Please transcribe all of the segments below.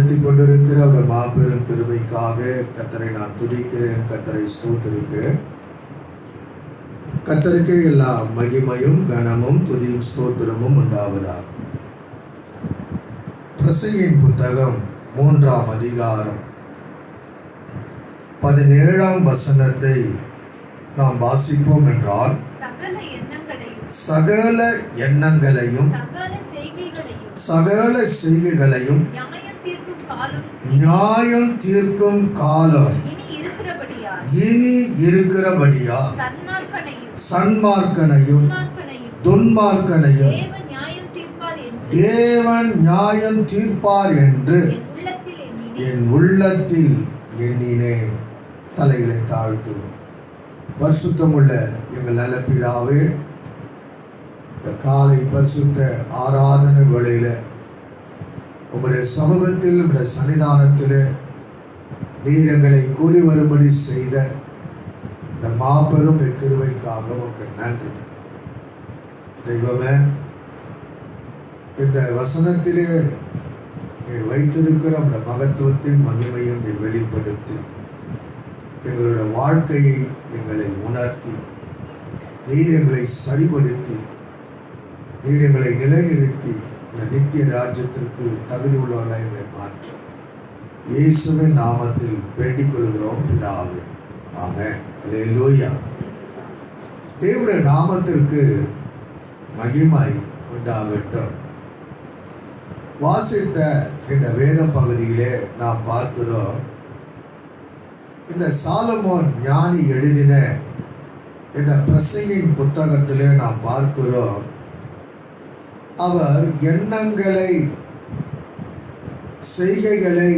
நடத்தி கொண்டிருக்கிற ஒரு மாபெரும் கிருபைக்காக கர்த்தரை நான் துதிக்கிறேன், கர்த்தரை ஸ்தோத்திரிக்கிறேன். கர்த்தருக்கு எல்லா மகிமையும் கனமும் துதியும் ஸ்தோத்திரமும் உண்டாவதாக. பிரசங்கியின் புத்தகம் 3ஆம் அதிகாரம் 17ஆம் வசனத்தை நாம் வாசிப்போம் என்றால், சகல எண்ணங்களையும் சகல செய்கைகளையும் நியாயம் தீர்க்கும் காலம் இனி இருக்கிறபடியா சன்மார்க்கனையும் துன்மார்க்கனையும் தேவன் நியாயம் தீர்ப்பார் என்று என் உள்ளத்தில் எண்ணினேன். தலைகளை தாழ்த்துவோம். பரிசுத்தமுள்ள எங்கள் நல்ல பிதாவே, இந்த காலை பரிசுத்த ஆராதனை வேளையில உங்களுடைய சமூகத்தில், உங்களுடைய சன்னிதானத்தில் நீர் எங்களை கூடி வரும்படி செய்த இந்த மாபெரும் கிருபைக்காக உங்களுக்கு நன்றி. தெய்வமே, இந்த வசனத்திலே நீர் வைத்திருக்கிற அந்த மகத்துவத்தின் மகிமையும் நீர் வெளிப்படுத்தி எங்களுடைய வாழ்க்கையை எங்களை உணர்த்தி, நீர் எங்களை சரிபடுத்தி, நீர் எங்களை நிலைநிறுத்தி இந்த நித்திய ராஜ்யத்திற்கு தகுதி உள்ளவர்களாக எங்களை மாற்றும். இயேசுவின் நாமத்தில் வேண்டிக் கொள்கிறோம் பிதாவே, ஆமென். அல்லேலூயா. தேவனுடைய நாமத்திற்கு மகிமை உண்டாகட்டும். வாசித்த இந்த வேத பகுதியிலே நாம் பார்க்கிறோம், இந்த சாலமோன் ஞானி எழுதின இந்த பிரசங்கின் புத்தகத்திலே நாம் பார்க்கிறோம், அவர் எண்ணங்களை செய்கைகளை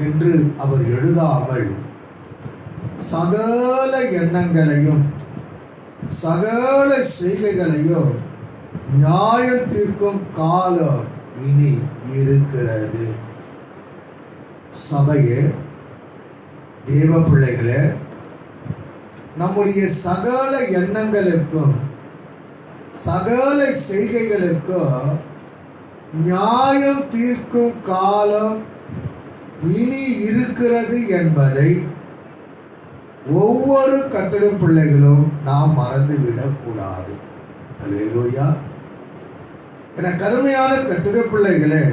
என்று அவர் எழுதாமல் சகல எண்ணங்களையும் சகல செய்கைகளையும் நியாயம் தீர்க்கும் காலம் இனி இருக்கிறது. சபையே, தேவ பிள்ளைகளே, நம்முடைய சகல எண்ணங்களுக்கும் சகல செய்கைகளுக்கும் நியாயம் தீர்க்கும் காலம் இனி இருக்கிறது என்பதை ஒவ்வொரு கர்த்தருடைய பிள்ளைகளும் நாம் மறந்துவிடக் கூடாது. அல்லேலூயா. என கருமையான கர்த்தருடைய பிள்ளைகளே,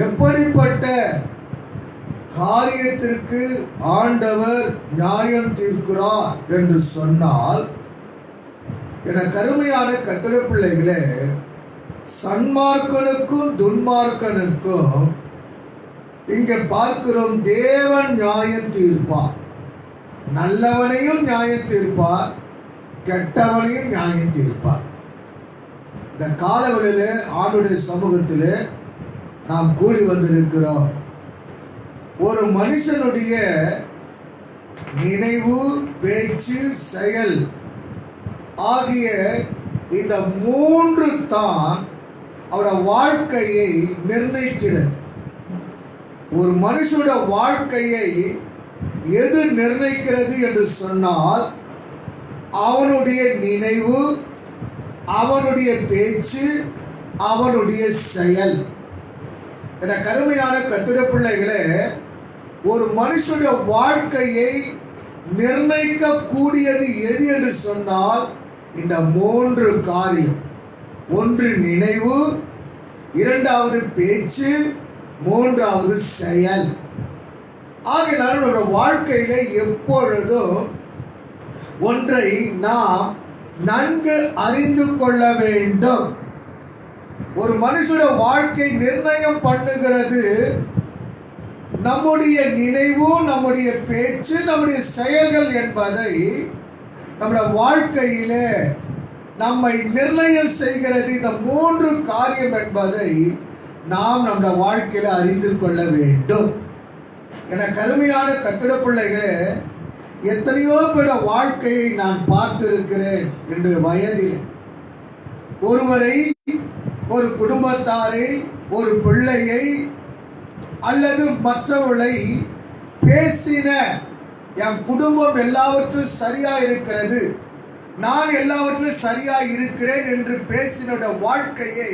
எப்படிப்பட்ட காரியத்திற்கு ஆண்டவர் நியாயம் தீர்க்கிறார் என்று சொன்னால், என கருமையான கர்த்தருடைய பிள்ளைகளே, சன்மார்க்கனுக்கும் துன்மார்க்கனுக்கும் இங்கே பார்க்கிறோம், தேவன் நியாயம் தீர்ப்பார். நல்லவனையும் நியாயம் தீர்ப்பார், கெட்டவனையும் நியாயம் தீர்ப்பார். இந்த காலவெளியிலே ஆண்டுடைய சமூகத்திலே நாம் கூடி வந்திருக்கிறோம். ஒரு மனுஷனுடைய நினைவு, பேச்சு, செயல் ஆகிய இந்த மூன்று தான் அவருடைய வாழ்க்கையை நிர்ணயிக்கிறது. ஒரு மனுஷனுடைய வாழ்க்கையை எது நிர்ணயிக்கிறது என்று சொன்னால், அவனுடைய நினைவு, அவனுடைய பேச்சு, அவனுடைய செயல். என கருமையான கர்த்தருடைய பிள்ளைகளே, ஒரு மனுஷனுடைய வாழ்க்கையை நிர்ணயிக்கக்கூடியது எது என்று சொன்னால் இந்த மூன்று காரியம். ஒன்று நினைவு, இரண்டாவது பேச்சு, மூன்றாவது செயல். ஆகையினால் நம்முடைய வாழ்க்கையில எப்பொழுதும் ஒன்றை நாம் நன்கு அறிந்து கொள்ள வேண்டும். ஒரு மனுஷனுடைய வாழ்க்கை நிர்ணயம் பண்ணுகிறது நம்முடைய நினைவு, நம்முடைய பேச்சு, நம்முடைய செயல்கள் என்பதை நம்முடைய வாழ்க்கையிலே நம்மை நிர்ணயம் செய்கிறது. இந்த மூன்று காரியம் என்பதை நாம் நம்முடைய வாழ்க்கையில் அறிந்து கொள்ள வேண்டும். என கருமையான கர்த்தருடைய பிள்ளைகளே, எத்தனையோ பேர வாழ்க்கையை நான் பார்த்திருக்கிறேன். என்னுடைய வயதில் ஒருவரை, ஒரு குடும்பத்தாரை, ஒரு பிள்ளையை அல்லது மற்றவர்களை பேசின, என் குடும்பம் எல்லாவற்றும் சரியா இருக்கிறது, நான் எல்லாவற்றிலும் சரியா இருக்கிறேன் என்று பேசின வாழ்க்கையை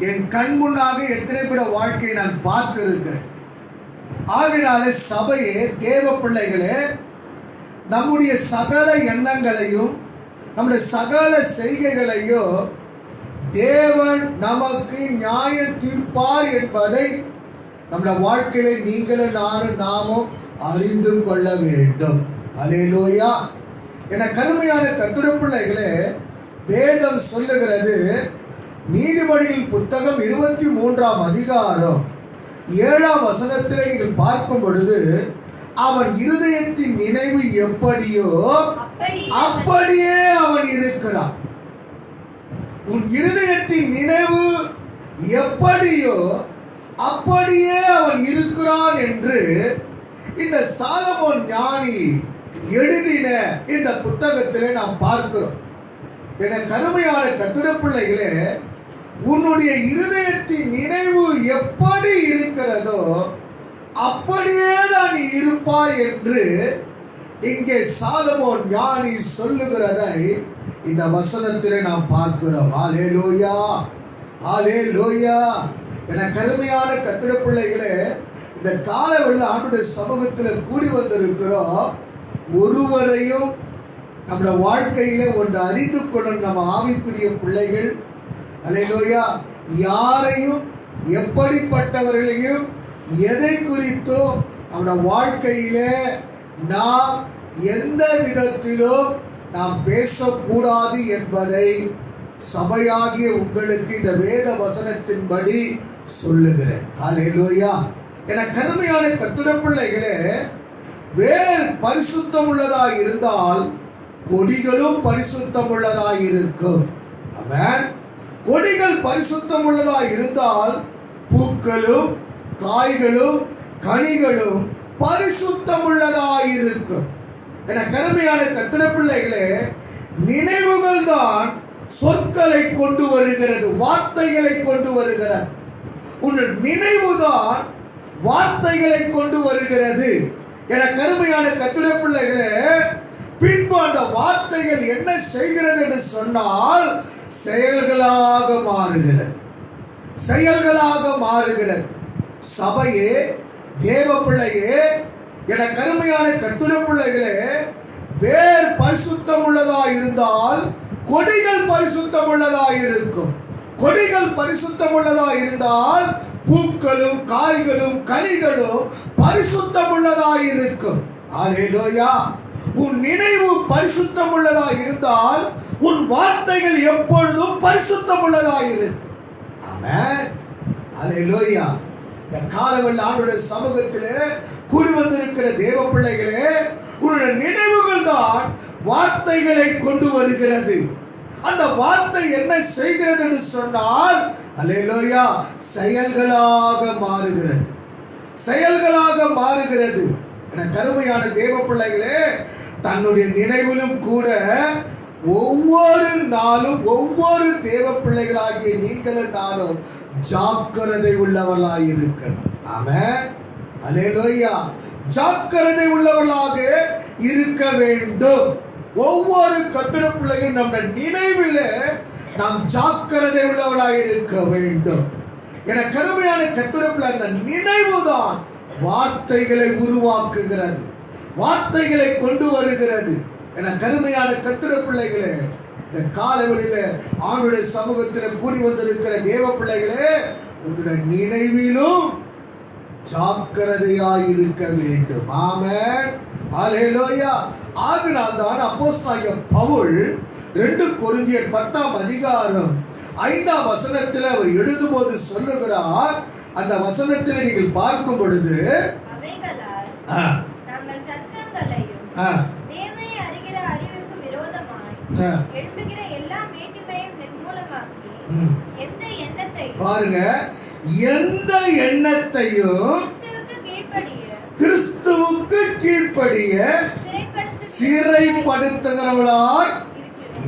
என் கண் முன்னாக எத்தனை பேட வாழ்க்கையை நான் பார்த்திருக்கிறேன். ஆகினாலே சபையே, தேவ பிள்ளைகளே, நம்முடைய சகல எண்ணங்களையும் நம்முடைய சகல செய்கைகளையும் தேவன் நமக்கு நியாயம் தீர்ப்பார் என்பதை நம்முடைய வாழ்க்கையில நீங்களும் நாமும் அறிந்து கொள்ள வேண்டும். அல்லேலூயா. என கருமையான கர்த்தருடைய பிள்ளைகளே, வேதம் சொல்லுகிறது, நீதிமொழியின் புத்தகம் 23ஆம் அதிகாரம் 7ஆம் வசனத்தில் நீங்கள் பார்க்கும் பொழுது, அவன் இருதயத்தின் நினைவு எப்படியோ அப்படியே அவன் இருக்கிறான். உன் இருதயத்தின் நினைவு எப்படியோ அப்படியே அவன் இருக்கிறான் என்று இந்த சாலமோன் ஞானி எழுதின இந்த புத்தகத்திலே நாம் பார்க்கிறோம். என கருமையான கர்த்தருடைய பிள்ளைகளே, உன்னுடைய இருதயத்தின் நினைவு எப்படி இருக்கிறதோ அப்படியே தான் இருப்பாய் என்று இங்கே சாலமோன் ஞானி சொல்லுகிறதை இந்த வசனத்திலே நாம் பார்க்கிறோம். ஹல்லேலூயா, ஹல்லேலூயா. என கருமையான கர்த்தருடைய பிள்ளைகளே, இந்த காலவெளியில் ஆண்டுடைய சமூகத்தில் கூடி வந்திருக்கிறோம். ஒருவரையும் நம்முடைய வாழ்க்கையில ஒன்று அறிந்து கொள்ளும் நம்ம ஆவிக்குரிய பிள்ளைகள். ஹல்லேலூயா. யாரையும் எப்படிப்பட்டவர்களையும் எதை குறித்தோ நம்முடைய வாழ்க்கையில நாம் எந்த விதத்திலும் நாம் பேசக்கூடாது என்பதை சபையாகிய உங்களுக்கு இந்த வேத வசனத்தின்படி சொல்லுகிறேன். ஹல்லேலூயா. என கருமையான கர்த்தருடைய பிள்ளைகளே, வேர் பரிசுத்தம் உள்ளதாய் இருந்தால் கொடிகளும் பரிசுத்தம் உள்ளதாய் இருக்கும். ஆமென். கொடிகள் பரிசுத்தம் உள்ளதாய் இருந்தால் பூக்களும் காய்களும் கனிகளும் பரிசுத்தம் உள்ளதாய் இருக்கும். என கருமையான கர்த்தருடைய பிள்ளைகளே, நினைவுகள் தான் சொற்களை கொண்டு வருகிறது, வார்த்தைகளை கொண்டு வருகிறது. உன் நினைவுதான் வார்த்தைகளை கொண்டு வருகிறது. என கருமையான கர்த்தருடைய பிள்ளைகளே, பின்பு அந்த வார்த்தைகள் என்ன செய்கிறது என்று சொன்னால் செயல்களாக மாறுகிறது, செயல்களாக மாறுகிறது. சபையே, தேவ பிள்ளையே, என கருமையான கர்த்தருடைய பிள்ளைகளே, வேர் பரிசுத்தம் உள்ளதாய் இருந்தால் கொடிகள் பரிசுத்தம் உள்ளதாய் இருக்கும். கொடிகள் பரிசுத்தம் உள்ளதாய் இருந்தால் பூக்களும் காய்களும் கனிகளும் பரிசுத்தம் உள்ளதாய் இருக்கும். ஹல்லேலூயா. உன் நினைவு பரிசுத்தம் உள்ளதாய் இருந்தால் உன் வார்த்தைகள் எப்பொழுதும் பரிசுத்தம் உள்ளதாய் இருக்கும். ஆமென். ஹல்லேலூயா. இந்த காலவெளியில் ஆண்டவருடைய சமூகத்திலே கூடி வந்திருக்கிற தேவ பிள்ளைகளே, உன்னுடைய நினைவுகள் தான் வார்த்தைகளை கொண்டு வருகிறது. அந்த வார்த்தை என்ன செய்கிறது என்று சொன்னால், அல்லேலூயா, செயல்களாக மாறுகிறது, செயல்களாக மாறுகிறது. என கருமையான தேவ பிள்ளைகளே, தன்னுடைய நினைவிலும் கூட ஒவ்வொரு நாளும் ஒவ்வொரு தேவ பிள்ளைகளாகிய நீங்களும் நானும் ஜாக்கிரதை உள்ளவர்களாக இருக்கணும். ஆமென். அல்லேலூயா. ஜாக்கிரதை உள்ளவர்களாக இருக்க வேண்டும். ஒவ்வொரு கர்த்தருடைய பிள்ளைகளும் நம்முடைய நினைவிலே நாம் ஜாக்கிரதை உள்ளவர்களாக இருக்க வேண்டும். என கருமையான கர்த்தருடைய பிள்ளை, அந்த நினைவுதான் வார்த்தைகளை உருவாக்குகிறது, வார்த்தைகளை கொண்டு வருகிறது. என கருமையான கர்த்தருடைய பிள்ளைகளே, இந்த காலவெளியில ஆண்டுடைய சமூகத்தில் கூடி வந்திருக்கிற தேவ பிள்ளைகளே, உங்களுடைய நினைவிலும் ஜாக்கிரதையாய் இருக்க வேண்டும். ஆமென். ஹல்லேலூயா. ஆகினால் தான் அப்போஸ்தலனாகிய பவுல் 2 கொரிந்தியர் 10ஆம் அதிகாரம் 5ஆம் வசனத்தில் அவர் எழுதும்போது சொல்லுகிறார். அந்த வசனத்தில் நீங்கள் பார்க்கும் பொழுது, பாருங்க, எந்த எண்ணத்தையும் கிறிஸ்துவுக்கு கீழ்ப்படிய சிறைப்படுத்துகிறவர்களாய்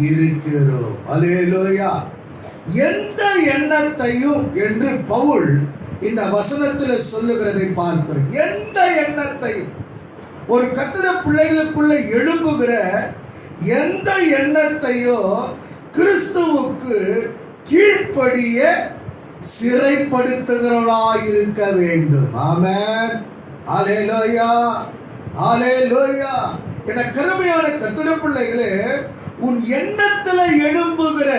இருக்கிறோம். அல்லேலூயா. எந்த எண்ணத்தையும் என்று பவுல் இந்த வசனத்தில் சொல்லுகிறதை பார்க்கிறோம். எந்த எண்ணத்தையும், ஒரு கர்த்தருடைய பிள்ளைகளுக்குள்ள எழும்புகிற எந்த எண்ணத்தையோ கிறிஸ்துவுக்கு கீழ்ப்படிய சிறைப்படுத்துகிறவர்களாய் இருக்க வேண்டும். ஆமென். ஹல்லேலூயா, ஹல்லேலூயா. என கருமையான கர்த்தருடைய பிள்ளைகளே, உன் எண்ணத்துல எழும்புகிற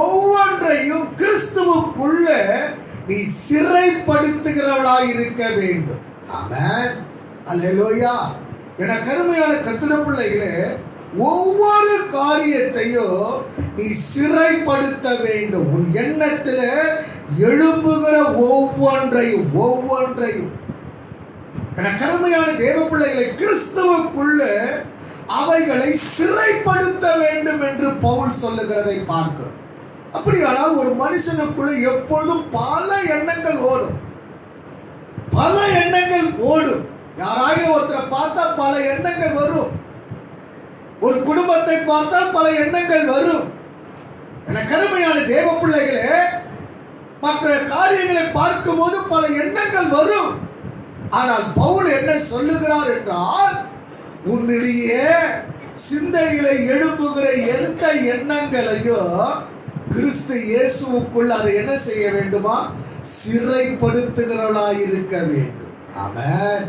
ஒவ்வொன்றையும் கிறிஸ்துவுக்குள்ள நீ சிறைப்படுத்துகிறவளாய் இருக்க வேண்டும். ஆமென். ஹல்லேலூயா. என கருமையான கர்த்தருடைய பிள்ளைகளே, ஒவ்வொரு காரியத்தையும் நீ சிறைப்படுத்த வேண்டும். உன் எண்ணத்துல எழும்புகிற ஒவ்வொன்றையும் என கருமையான தேவ பிள்ளைகளை கிறிஸ்துவுக்குள்ள அவைகளை சிறைப்படுத்த வேண்டும் என்று பவுல் சொல்லுகிறதை பார்க்கிறோம். அப்படியானால் ஒரு மனுஷனுக்குள்ள எப்பொழுதும் பல எண்ணங்கள் ஓடும். யாராவது ஒருத்தரை பார்த்தா பல எண்ணங்கள் வரும். ஒரு குடும்பத்தை பார்த்தால் பல எண்ணங்கள் வரும். என கருமையான தேவ பிள்ளைகளே, மற்ற காரியங்களை பார்க்கும் போது பல எண்ணங்கள் வரும். ஆனால் பவுல் என்ன சொல்லுகிறார் என்றால், உன்னுடைய சிந்தையிலே எழும்புகிற எந்த எண்ணங்களையும் கிறிஸ்து இயேசுவுக்குள் அதை என்ன செய்ய வேண்டுமா? சிறைப்படுத்துகிறவளாய் இருக்க வேண்டும். ஆமென்.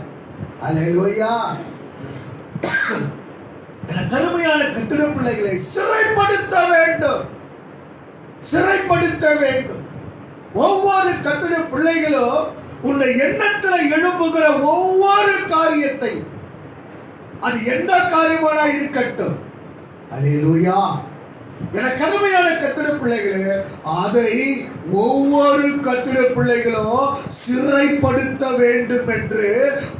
ஹல்லேலூயா. கருமையான கர்த்தருடைய பிள்ளைகளை சிறைப்படுத்த வேண்டும். ஒவ்வொரு கர்த்தருடைய பிள்ளைகளும் உன்னை எண்ணத்தில் எழும்புகிற ஒவ்வொரு காரியத்தை, அது எந்த காரியமானா இருக்கட்டும், ஹல்லேலூயா, என கருமையான கர்த்தருடைய பிள்ளைகளே, அதை ஒவ்வொரு கர்த்தருடைய பிள்ளைகளும் சிறைப்படுத்த வேண்டும் என்று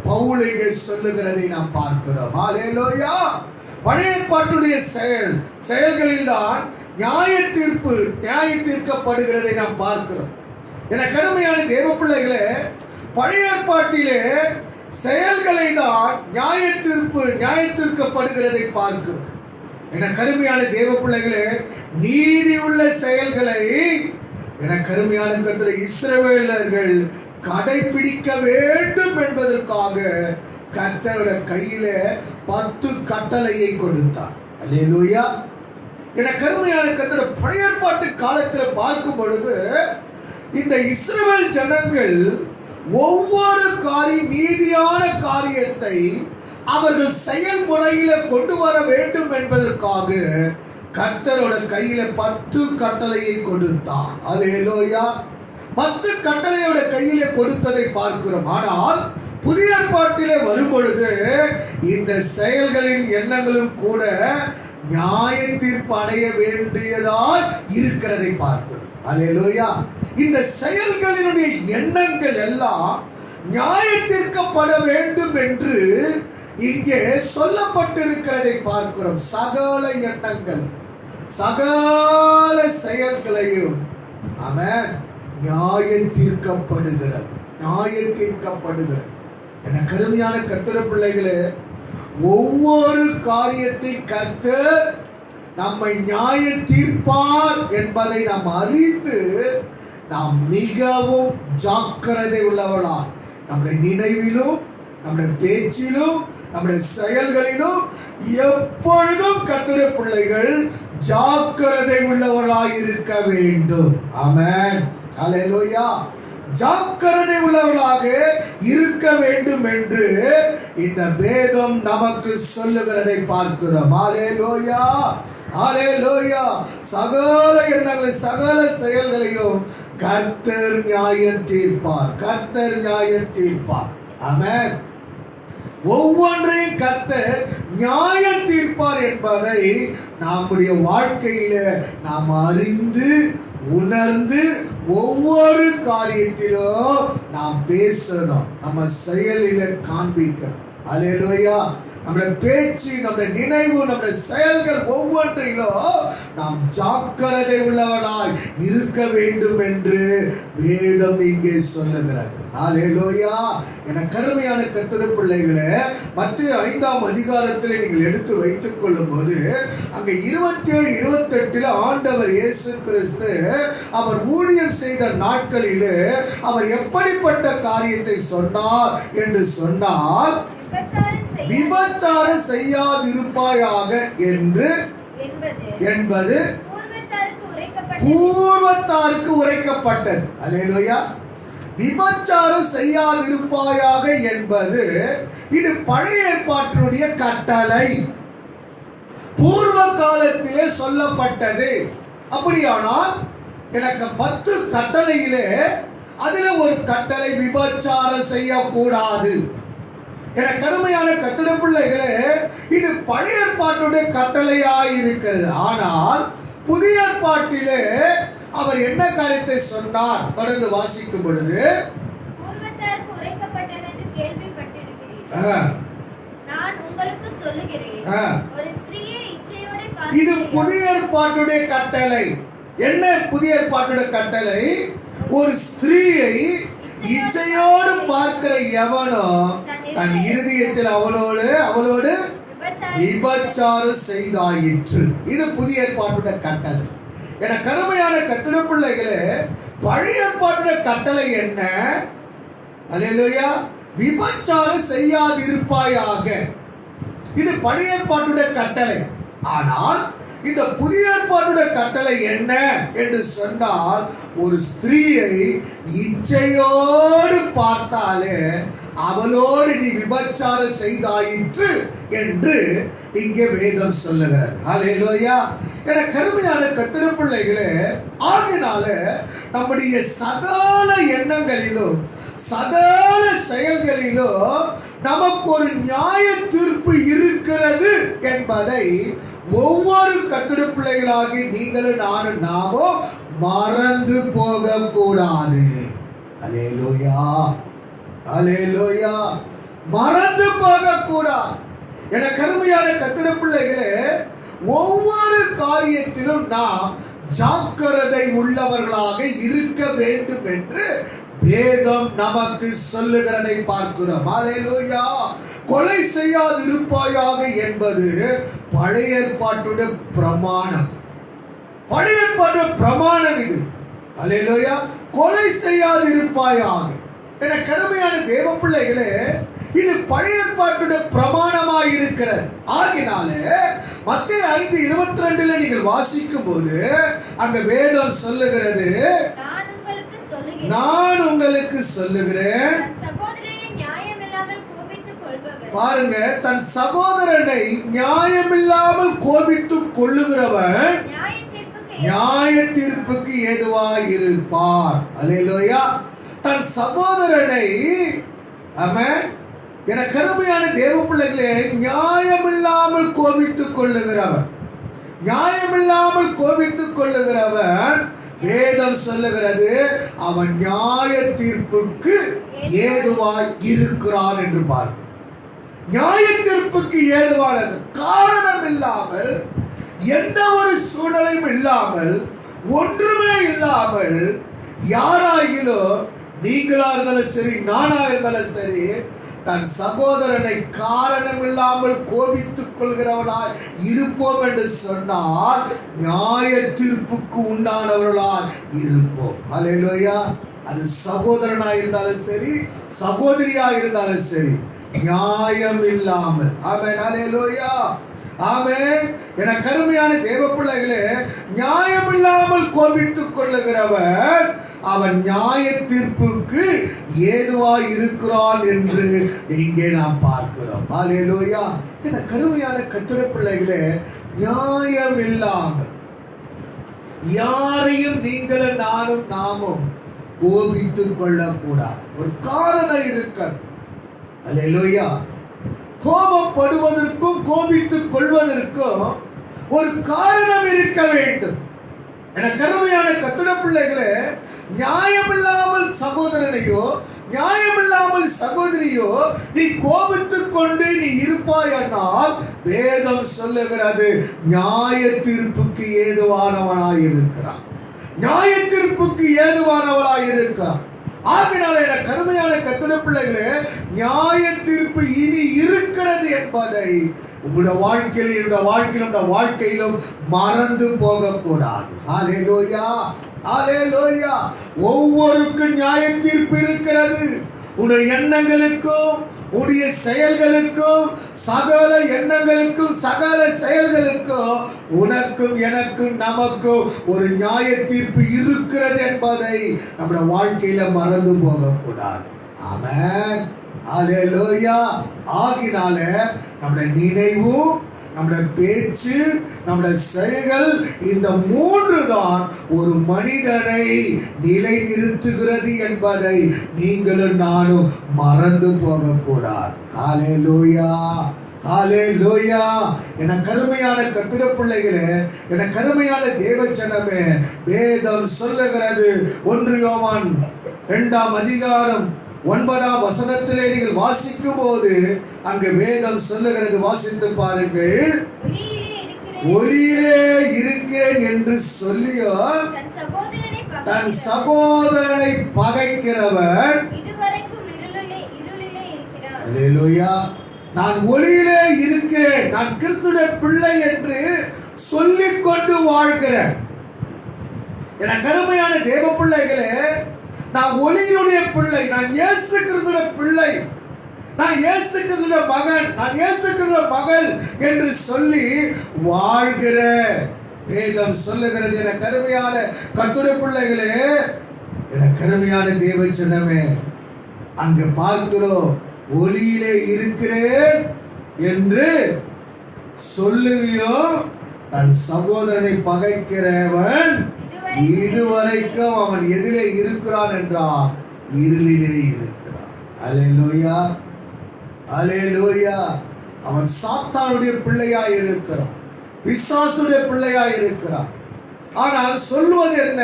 பவுல் இங்கே சொல்லுகிறதை நாம் பார்க்கிறோம். ஹல்லேலூயா. பழைய ஏற்பாட்டுடைய செயல்களில் தான் நியாய தீர்க்கப்படுகிறதை நாம் பார்க்கிறோம். என கருமையான தேவ பிள்ளைகளே, பழைய ஏற்பாட்டிலே செயல்களை தான் நியாய தீர்க்கப்படுகிறதை பார்க்கிறோம். என கருமையான தேவ பிள்ளைகளே, நீதி உள்ள செயல்களை என கருமையான கர்த்தரை இஸ்ரவேலர்கள் கடைபிடிக்க வேண்டும் என்பதற்காக கர்த்தருடைய கையில 10 கட்டளையை கொடுத்தார். அல்லேலூயா. என கருமையான கர்த்தர் பழைய ஏற்பாட்டு காலத்தில் பார்க்கும் பொழுது இந்த இஸ்ரவேல் ஜனங்கள் ஒவ்வொரு நீதியான காரியத்தை அவர்கள் செயல்முறையில கொண்டு வர வேண்டும் என்பதற்காக கர்த்தரோட கையில 10 கட்டளையை கொடுத்தார். அல்லேலூயா. 10 கட்டளையோட கையில கொடுத்ததை பார்க்கிறோம். ஆனால் புதிய ஏற்பாட்டிலே வரும் பொழுது இந்த செயல்களின் எண்ணங்களும் கூட நியாய தீர்ப்பு அடைய வேண்டியதாய் இருக்கிறதை பார்க்கிறோம். அல்லேலூயா. இந்த செயல்களினுடைய எண்ணங்கள் எல்லாம் நியாய தீர்க்கப்பட வேண்டும் என்று இங்கே சொல்லப்பட்டிருக்கிறதை பார்க்கிறோம். சகல எண்ணங்கள், சகல செயல்களையும் ஆமென் நியாய தீர்க்கப்படுகிறது. என கருமையான கர்த்தருடைய பிள்ளைகளே, ஒவ்வொரு காரியத்தை கர்த்தர் நம்மை நியாய தீர்ப்பார் என்பதை நாம் அறிந்து நாம் மிகவும் ஜாக்கிரதை உள்ளவர்களாய் நம்முடைய நினைவிலும், நம்முடைய பேச்சிலும், நம்முடைய செயல்களிலும் எப்பொழுதும் கர்த்தருடைய பிள்ளைகள் ஜாக்கிரதை உள்ளவர்களாய் இருக்க வேண்டும். ஆமென். ஹல்லேலூயா. ஜாக்கிரதை உள்ளவர்களாக இருக்க வேண்டும் என்று இந்த வேதம் நமக்கு சொல்லுகிறதை பார்க்கிறோம். ஹல்லேலூயா, ஹல்லேலூயா. சகல எண்ணங்களை, சகல செயல்களையும் கர்த்தர் நியாயம் தீர்ப்பார். ஆமென். ஒவ்வொன்றையும் கர்த்தர் நியாயம் தீர்ப்பார் என்பதை நம்முடைய வாழ்க்கையில நாம் அறிந்து உணர்ந்து ஒவ்வொரு காரியத்திலும் நாம் பேசணும், நம்ம செயலில காண்பிக்கணும். அல்லேலூயா. நம்முடைய பேச்சு, நம்முடைய நினைவு, நம்முடைய செயல்கள் ஒவ்வொன்றிலும் நாம் ஜாக்கிரதை உள்ளவர்களாய் இருக்க வேண்டும் என்று வேதம் இங்கே சொல்லுகிறது. அல்லேலூயா. என கருமையான கர்த்தருடைய பிள்ளைகளே, மத்தேயு 5ஆம் அதிகாரத்தில் நீங்கள் எடுத்து வைத்துக் கொள்ளும் போது அங்கே 27, 28 ஆண்டவர் இயேசு கிறிஸ்து அவர் ஊழியம் செய்த நாட்களிலே அவர் எப்படிப்பட்ட காரியத்தை சொன்னார் என்று சொன்னால், விபச்சாரம் செய்யாதிருப்பாயாக என்பது பூர்வத்தாருக்கு உரைக்கப்பட்டது. அல்லேலூயா. விபச்சாரம் செய்யாதிருப்பாயாக என்பது இது பழைய ஏற்பாட்டினுடைய கட்டளை, பூர்வ காலத்திலே சொல்லப்பட்டது. அப்படியானால் எனக்கு 10 கட்டளையிலே அதில் ஒரு கட்டளை விபச்சாரம் செய்யக்கூடாது. என கருமையான கர்த்தருடைய பிள்ளைகளே, இது பழைய ஏற்பாட்டுடைய கட்டளையாய் இருக்கிறது. ஆனால் புதிய ஏற்பாட்டிலே அவர் என்ன காரியத்தை சொன்னார்? தொடர்ந்து வாசிக்கும் பொழுது, பூர்வத்தாருக்கு உரைக்கப்பட்டது என்று கேள்விப்பட்டிருக்கிறீர்கள். நான் உங்களுக்கு சொல்லுகிறேன், ஒரு ஸ்திரீயை இச்சையோடு பார்த்து. இது புதிய ஏற்பாட்டுடைய கட்டளை. என்ன புதிய ஏற்பாட்டுடைய கட்டளை? ஒரு ஸ்திரீயை இச்சையோடு பார்க்கிற எவனோ தன் இருதயத்தில் அவளோடு விபச்சாரம் செய்தாயிற்று. இது புதிய ஏற்பாட்டுடைய கட்டளை. என கருமையான கர்த்தருடைய பிள்ளைகளே, பழைய ஏற்பாட்டுடைய கட்டளை என்ன? அல்லேலூயா. விபச்சாரம் செய்யாதிருப்பாயாக. இது பழைய ஏற்பாட்டுடைய கட்டளை. ஆனால் இந்த புதிய ஏற்பாட்டுடைய கட்டளை என்ன என்று சொன்னால், ஒரு ஸ்திரீயை இச்சையோடு பார்த்தாலே அவளோடு நீ விபச்சாரம் செய்தாயிற்று என்று இங்கே வேதம் சொல்லுகிறது. அல்லேலூயா. என கருமையான கர்த்தருடைய பிள்ளைகளே, ஆகினால நம்முடைய சகல எண்ணங்களிலும் சகல செயல்களிலும் நமக்கு ஒரு நியாய தீர்ப்பு இருக்கிறது என்பதை ஒவ்வொரு கர்த்தருடைய பிள்ளைகளாகி நீங்களும் நாமோ மறந்து போக கூடாது. அல்லேலூயா. அல்லேலூயா. மறந்து போக கூடாது. என கருமையான கர்த்தருடைய பிள்ளைகளே, ஒவ்வொரு காரியத்திலும் நாம் ஜாக்கிரதை உள்ளவர்களாக இருக்க வேண்டும் என்று வேதம் நமக்கு சொல்லுகிறதை பார்க்கிறோம். அல்லேலூயா. கொலை செய்யாதிருப்பாயாக என்பது பழைய ஏற்பாட்டுடைய பிரமாணம். பழைய ஏற்பாட்டுடைய பிரமாணம் இது. அல்லேலூயா. கொலை செய்யாதிருப்பாயாக. என கருமையான தேவ பிள்ளைகளே, இது பழைய ஏற்பாட்டுடைய பிரமாணமாய் இருக்கிறது. ஆகினாலே மத்தேயு 5:22 நீங்கள் வாசிக்கும் போது அங்க வேதம் சொல்லுகிறது, நான் உங்களுக்கு சொல்லுகிறேன். பாருங்க, தன் சகோதரனை நியாயமில்லாமல் கோபித்துக் கொள்ளுகிறவன் நியாய தீர்ப்புக்கு ஏதுவாய் இருப்பார். அல்லேலூயா. தன் சகோதரனை என கருமையான தேவ பிள்ளைகளே, நியாயமில்லாமல் கோபித்துக் கொள்ளுகிறவன், நியாயமில்லாமல் கோபித்துக் கொள்ளுகிறவன் வேதம் சொல்லுகிறது அவன் நியாய தீர்ப்புக்கு ஏதுவாய் இருக்கிறான் என்று பார்க்கும். நியாய தீர்ப்புக்கு ஏதுவானது காரணம் இல்லாமல், எந்த ஒரு சூழ்நிலையும் இல்லாமல், ஒன்றுமே இல்லாமல் யாராயிலும், நீங்களா இருந்தாலும் சரி நானா இருந்தாலும் சரி, தன் சகோதரனை காரணம் இல்லாமல் கோபித்துக் கொள்கிறவர்களாய் இருப்போம் என்று சொன்னால் நியாய தீர்ப்புக்கு உண்டானவர்களாய் இருப்போம். அல்லேலூயா. அது சகோதரனாய் இருந்தாலும் சரி, சகோதரியாய் இருந்தாலும் சரி, நியாயம் இல்லாமல். ஆமென். அல்லேலூயா. ஆமென். என கருமையான தேவ பிள்ளைகளே, நியாயம் இல்லாமல் கோபித்துக் கொள்ளுகிறவன் அவன் நியாய தீர்ப்புக்கு ஏதுவாய் இருக்கிறான் என்று இங்கே நாம் பார்க்கிறோம். அல்லேலூயா. என கருமையான கர்த்தருடைய பிள்ளைகளே, நியாயம் இல்லாமல் யாரையும் நீங்களும் நாமும் கோபித்துக் கொள்ளக்கூடாது. ஒரு காரணம் இருக்க. அல்லேலூயா. கோபப்படுவதற்கும் கோபித்துக் கொள்வதற்கும் ஒரு காரணம் இருக்க வேண்டும். என கருமையான கர்த்தருடைய பிள்ளைகளே, நியாயமில்லாமல் சகோதரனையோ நியாயமில்லாமல் சகோதரியோ நீ கோபித்துக் கொண்டு நீ இருப்பாயானால் வேதம் சொல்லுகிறது நியாய தீர்ப்புக்கு ஏதுவானவனாய் இருக்கிறான், நியாய தீர்ப்புக்கு ஏதுவானவனாய் இருக்கிறான். ஆகினால என கருமையான கர்த்தருடைய பிள்ளைகளே, நியாய தீர்ப்பு இனி இருக்கிறது என்பதை உங்களுடைய வாழ்க்கையிலும் மறந்து போகக்கூடாது. அல்லேலூயா. அல்லேலூயா. ஒவ்வொருக்கும் நியாய தீர்ப்பு இருக்கிறது. உன்னுடைய எண்ணங்களுக்கும் உடைய செயல்களுக்கும் சகல எண்ணங்களுக்கும் சகல செயல்களுக்கும் உனக்கும் எனக்கும் நமக்கும் ஒரு நியாய தீர்ப்பு இருக்கிறது என்பதை நம்முடைய வாழ்க்கையில மறந்து போகக்கூடாது. ஆமென், அல்லேலூயா. ஆகினால நம்முடைய நினைவும் நம்முடைய பேச்சு நம்முடைய செயல்கள் இந்த மூன்று தான் ஒரு மனிதனை நிலைநிறுத்துகிறது என்பதை நீங்களும் நானும் மறந்து போகக்கூடாது. ஹல்லேலூயா, ஹல்லேலூயா. என கருமையான கர்த்தருடைய பிள்ளைகளே, என கருமையான தேவஜனமே, வேதம் சொல்லுகிறது 1 யோவான் 2ஆம் அதிகாரம் 9ஆம் வசனத்திலே நீங்கள் வாசிக்கும் போது அங்கு வேதம் சொல்லுகிறது, வாசித்து பாருங்கள். ஒளியிலே இருக்கிறேன் என்று சொல்லியோ தன் சகோதரனை பகைக்கிறவன் அல்லேலூயா. நான் ஒளியிலே இருக்கிறேன், நான் கிறிஸ்துவின் பிள்ளை என்று சொல்லிக் கொண்டு வாழ்கிறேன். என கருமையான தேவ பிள்ளைகளே, நான் ஒளியினுடைய பிள்ளை, நான் இயேசு கிறிஸ்துவின் பிள்ளை, நான் இயேசு கிறிஸ்துவின் மகன், நான் இயேசு கிறிஸ்துவின் மகள் என்று சொல்லி வாழ்கிற வேதம் சொல்லுகிறது. என கருமையான கர்த்தருடைய பிள்ளைகளே, என கருமையான தேவஜனமே, அங்கு பார்க்கிறோம், ஒளியிலே இருக்கிறேன் என்று சொல்லுவியோ தன் சகோதரனை பகைக்கிறவன் இதுவரைக்கும் அவன் எதிலே இருக்கிறான் என்றால் இருளிலே இருக்கிறான். அல்லேலூயா, அல்லேலூயா. அவன் சாத்தானுடைய பிள்ளையாய் இருக்கிறான், பிசாசுடைய பிள்ளையாய் இருக்கிறான். ஆனால் சொல்வது என்ன?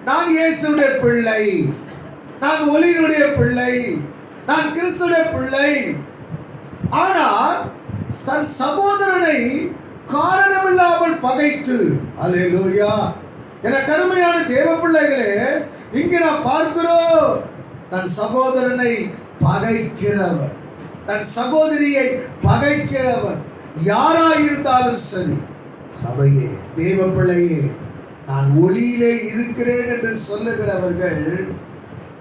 நான் இயேசுடைய பிள்ளை, நான் ஒளியினுடைய பிள்ளை, நான் கிறிஸ்துடைய பிள்ளை. ஆனால் தன் சகோதரனை காரணமில்லாமல் பகைத்து, அல்லேலூயா. என கருமையான தேவ பிள்ளைகளே, இங்கே நாம் பார்க்கிறோம், தன் சகோதரனை பகைக்கிறவன், தன் சகோதரியை பகைக்கிறவன் யாராயிருந்தாலும் சரி, சபையே, தேவ பிள்ளையே, நான் ஒளியிலே இருக்கிறேன் என்று சொல்லுகிறவர்கள்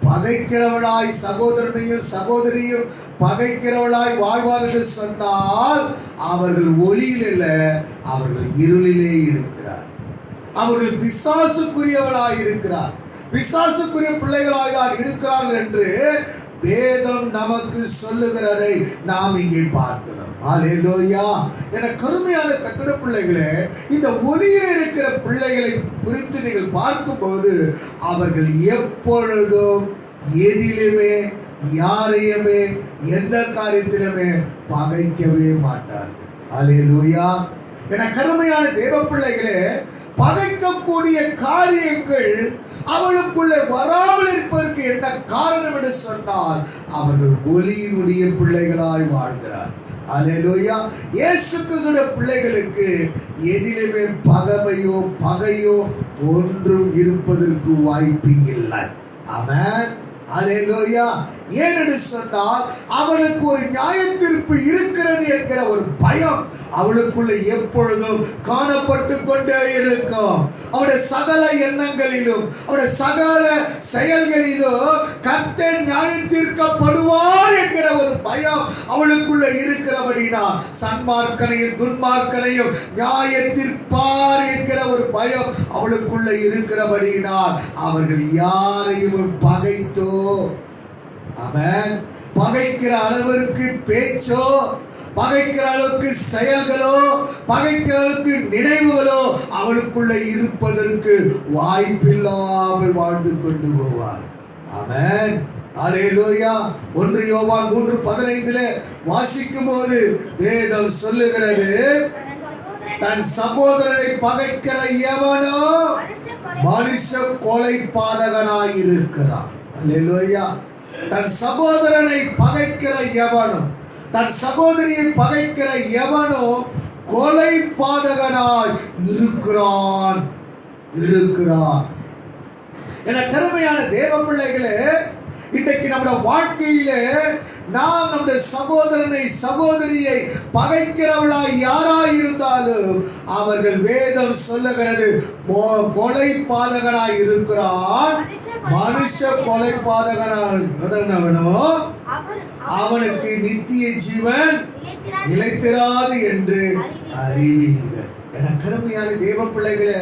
பகைக்கிறவளாய் சகோதரனையும் சகோதரியும் பகைக்கிறவளாய் வாழ்வார் என்று சொன்னால் அவர்கள் ஒளியில் இல்லை, அவர்கள் இருளிலே இருக்கிறார். அவர்கள் பிசாசுக்குரியவளாய் இருக்கிறார், பிசாசுக்குரிய பிள்ளைகளாய் தான் இருக்கிறார்கள் என்று வேதம் நமக்கு சொல்லுகிறதை நாம் இங்கே பார்க்கிறோம். அல்லேலூயா. என கருமையான கர்த்தருடைய பிள்ளைகளே, இந்த ஒளியில் இருக்கிற பிள்ளைகளை குறித்து நீங்கள் பார்க்கும்போது அவர்கள் எப்பொழுதும் எதிலுமே யாரையுமே எந்த காரியத்திலுமே பகைக்கவே மாட்டார். அல்லேலூயா. என கருமையான தேவ பிள்ளைகளே, பகைக்கக்கூடிய காரியங்கள் அவளுக்குள்ளே வராமல் இருப்பதற்கு என்ன காரணம் என்று சொன்னால் அவர்கள் ஒளியினுடைய பிள்ளைகளாய் வாழ்கிறார். அல்லேலூயா. இயேசு கிறிஸ்துவின் பிள்ளைகளுக்கு எதிலுமே பகையோ ஒன்றும் இருப்பதற்கு வாய்ப்பு இல்லை. ஆமென், அல்லேலூயா. ஏனென்று சொன்னால் அவளுக்கு ஒரு நியாய தீர்ப்பு இருக்கிறது என்கிற ஒரு பயம் அவளுக்குள்ள எப்பொழுதும் காணப்பட்டு கொண்டே இருக்கும். அவருடைய சகல எண்ணங்களிலும் அவருடைய சகல செயல்களிலும் கர்த்தர் நியாய தீர்க்கப்படுவார் என்கிற ஒரு பயம் அவளுக்குள்ள இருக்கிறபடினா சன்மார்க்கனையும் துன்மார்க்கனையும் நியாய தீர்ப்பார் என்கிற ஒரு பயம் அவளுக்குள்ள இருக்கிறபடினால் அவர்கள் யாரையும் பகைத்தோ, ஆமென், பகைக்கிற அளவிற்கு பேச்சோ, பகைக்கிற அளவுக்கு செயல்களோ, பகைக்கிற அளவுக்கு நினைவுகளோ அவளுக்குள்ள இருப்பதற்கு வாய்ப்பில்லாமல் வாழ்ந்து கொண்டு போவார். ஆமென், அல்லேலூயா. 1 யோவான் 3:15 வாசிக்கும் போது வேதம் சொல்லுகிறது, தன் சகோதரனை பகைக்கிற எவனோ மனுஷ கொலை பாதகனாய் இருக்கிறான். அல்லேலூயா. தன் சகோதரனை பகைக்கிற எவனோ, தன் சகோதரியை பகைக்கிற எவனோ கொலை பாதகனாய் இருக்கிறான். என கருமையான தேவ பிள்ளைகளே, இன்றைக்கு நம்முடைய வாழ்க்கையிலே நாம் நம்முடைய சகோதரனை சகோதரியை பகைக்கிறவளாய் யாராய் இருந்தாலும் அவர்கள் வேதம் சொல்லுகிறது கொலை பாதகனாய் இருக்கிறான். மனுஷ கொலை பாதகனாய் அவனுக்கு நித்திய ஜீவன் நிலைத்திராது என்று அறிவீர்கள். என கருமையான தேவ பிள்ளைகளே,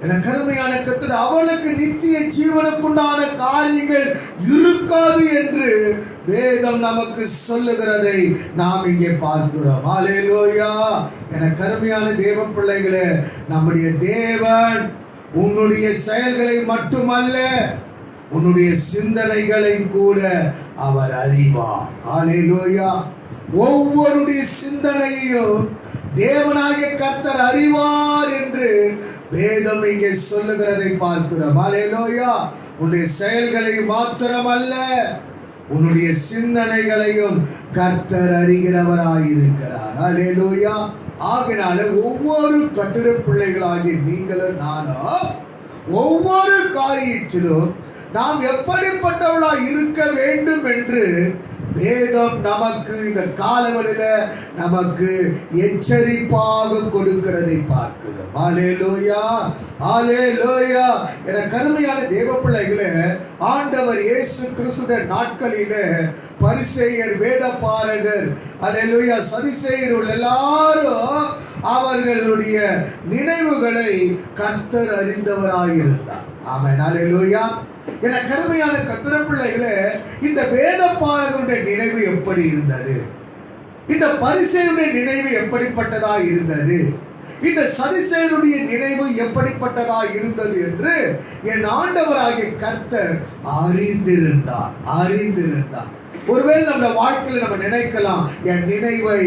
என கருமையான கர்த்தர், அவளுக்கு நித்திய ஜீவனுக்குண்டான காரியங்கள் இருக்காது என்று வேதம் நமக்கு சொல்லுகிறதை நாம் இங்கே பார்க்கிறோம். ஹல்லேலூயா. என கருமையான தேவ பிள்ளைகளே, நம்முடைய தேவன் உன்னுடைய செயல்களை மட்டுமல்ல, உன்னுடைய சிந்தனைகளை கூட அவர் அறிவார். ஹல்லேலூயா. ஒவ்வொருடைய சிந்தனையையும் தேவனாகிய கர்த்தர் அறிவார் என்று வேதம் இங்கே சொல்லுகிறதை பார்க்கிறோம். ஹல்லேலூயா. உன்னுடைய செயல்களை மாத்திரமல்ல, உன்னுடைய சிந்தனைகளையும் கர்த்தர் அறிகிறவராயிருக்கிறார். ஹல்லேலூயா. ஆகினால ஒவ்வொரு கர்த்தருடைய பிள்ளைகளாகிய நீங்களும் நானும் ஒவ்வொரு காரியத்திலும் நாம் எப்படிப்பட்டவர்களாய் இருக்க வேண்டும் என்று வேதம் நமக்கு இந்த காலங்களில் நமக்கு எச்சரிப்பாக கொடுக்கிறதை பார்க்கிறோம். ஹல்லேலூயா, ஹல்லேலூயா. என கருமையான தேவ பிள்ளைகளே, ஆண்டவர் இயேசு கிறிஸ்துவின் நாட்களிலே பரிசேயர், வேத பாரகர், ஹல்லேலூயா, சதுசேயர் எல்லாரும் அவர்களுடைய நினைவுகளை கர்த்தர் அறிந்தவராயிருந்தார். ஆமென். ஹல்லேலூயா. என கருமையான கர்த்தருடைய பிள்ளைகளே, இந்த வேத பாரகருடைய நினைவு எப்படி இருந்தது? இந்த பரிசேயருடைய நினைவு எப்படிப்பட்டதா இருந்தது? இந்த சதுசேயருடைய நினைவு எப்படிப்பட்டதா இருந்தது என்று என் ஆண்டவராகிய கர்த்தர் அறிந்திருந்தார். ஒருவேளை நம்ம வாழ்க்கையில் நம்ம நினைக்கலாம், என் நினைவை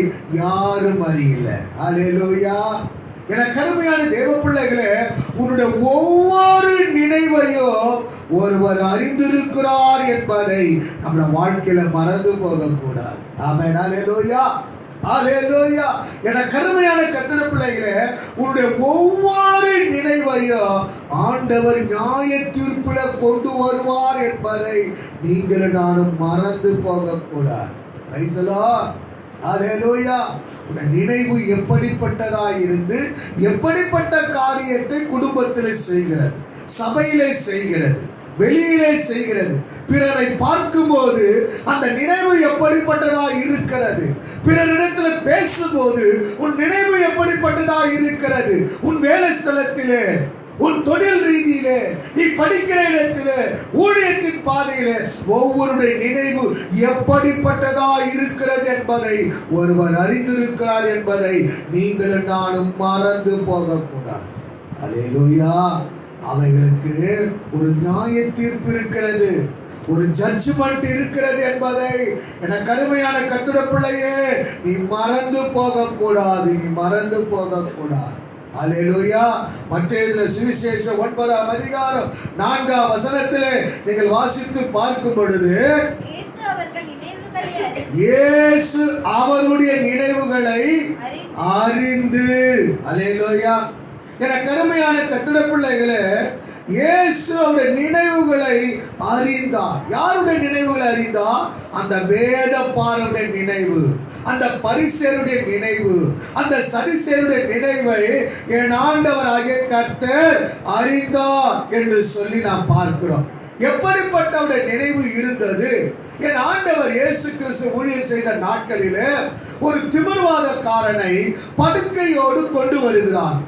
யாரும் அறியல. ஹல்லேலூயா. என கருமையான தேவ பிள்ளைகளே, உன்னுடைய ஒவ்வொரு நினைவையும் ஒருவர் அறிந்திருக்கிறார் என்பதை நம்ம வாழ்க்கையில மறந்து போகக்கூடாது. ஆமென். ஹல்லேலூயா, ஹல்லேலூயா. என கருமையான கர்த்தருடைய பிள்ளைகளே, உன்னுடைய ஒவ்வொரு நினைவையும் ஆண்டவர் நியாய தீர்ப்புல கொண்டு வருவார் என்பதை நீங்கள் நானும் மறந்து போகக்கூடாது. Praise the Lord. ஹல்லேலூயா. நினைவு எப்படிப்பட்டதா இருந்து எப்படிப்பட்ட காரியத்தை குடும்பத்தில் செய்கிறது, சபையிலே செய்கிறது, வெளியிலே செய்கிறது, பிறரை பார்க்கும்போது அந்த நினைவு எப்படிப்பட்டதா இருக்கிறது, பிறரிடத்தில் பேசும்போது உன் நினைவு எப்படிப்பட்டதா இருக்கிறது, உன் வேலை ஸ்தலத்திலே, உன் தொழில் ரீதியிலே, நீ படிக்கிற இடத்திலே, ஊழியத்தின் பாதையிலே ஒவ்வொருடைய நினைவு எப்படிப்பட்டதா இருக்கிறது என்பதை ஒருவர் அறிந்திருக்கிறார் என்பதை நீங்கள் நானும் மறந்து போகக்கூடாது. ஹல்லேலூயா. அவைகளுக்கு ஒரு நியாய தீர்ப்பு இருக்கிறது, ஒரு ஜட்ஜ்மெண்ட் இருக்கிறது என்பதை என கருமையான கர்த்தருடைய பிள்ளையே நீ மறந்து போகக்கூடாது. ஹல்லேலூயா. மத்தேயு சுவிசேஷம் 9ஆம் அதிகாரம் 4ஆம் வசனத்திலே நீங்கள் வாசித்து பார்க்கும் பொழுது, இயேசு அவருடைய நினைவுகளை அறிந்து, ஹல்லேலூயா. என கருமையான கர்த்தருடைய பிள்ளைகளே, இயேசு அவருடைய நினைவுகளை அறிந்தார். யாருடைய நினைவுகளை அறிந்தார்? அந்த வேத பாரகருடைய நினைவு, அந்த பரிசேயருடைய நினைவு, அந்த சதுசேயருடைய நினைவை என் ஆண்டவராகிய கர்த்தர் அறிந்தார் என்று சொல்லி நாம் பார்க்கிறோம். எப்படிப்பட்டவருடைய நினைவு இருந்தது? என் ஆண்டவர் இயேசு கிறிஸ்து ஊழியம் செய்த நாட்களிலே ஒரு திமிர்வாதக்காரனை படுக்கையோடு கொண்டு வருகிறார்.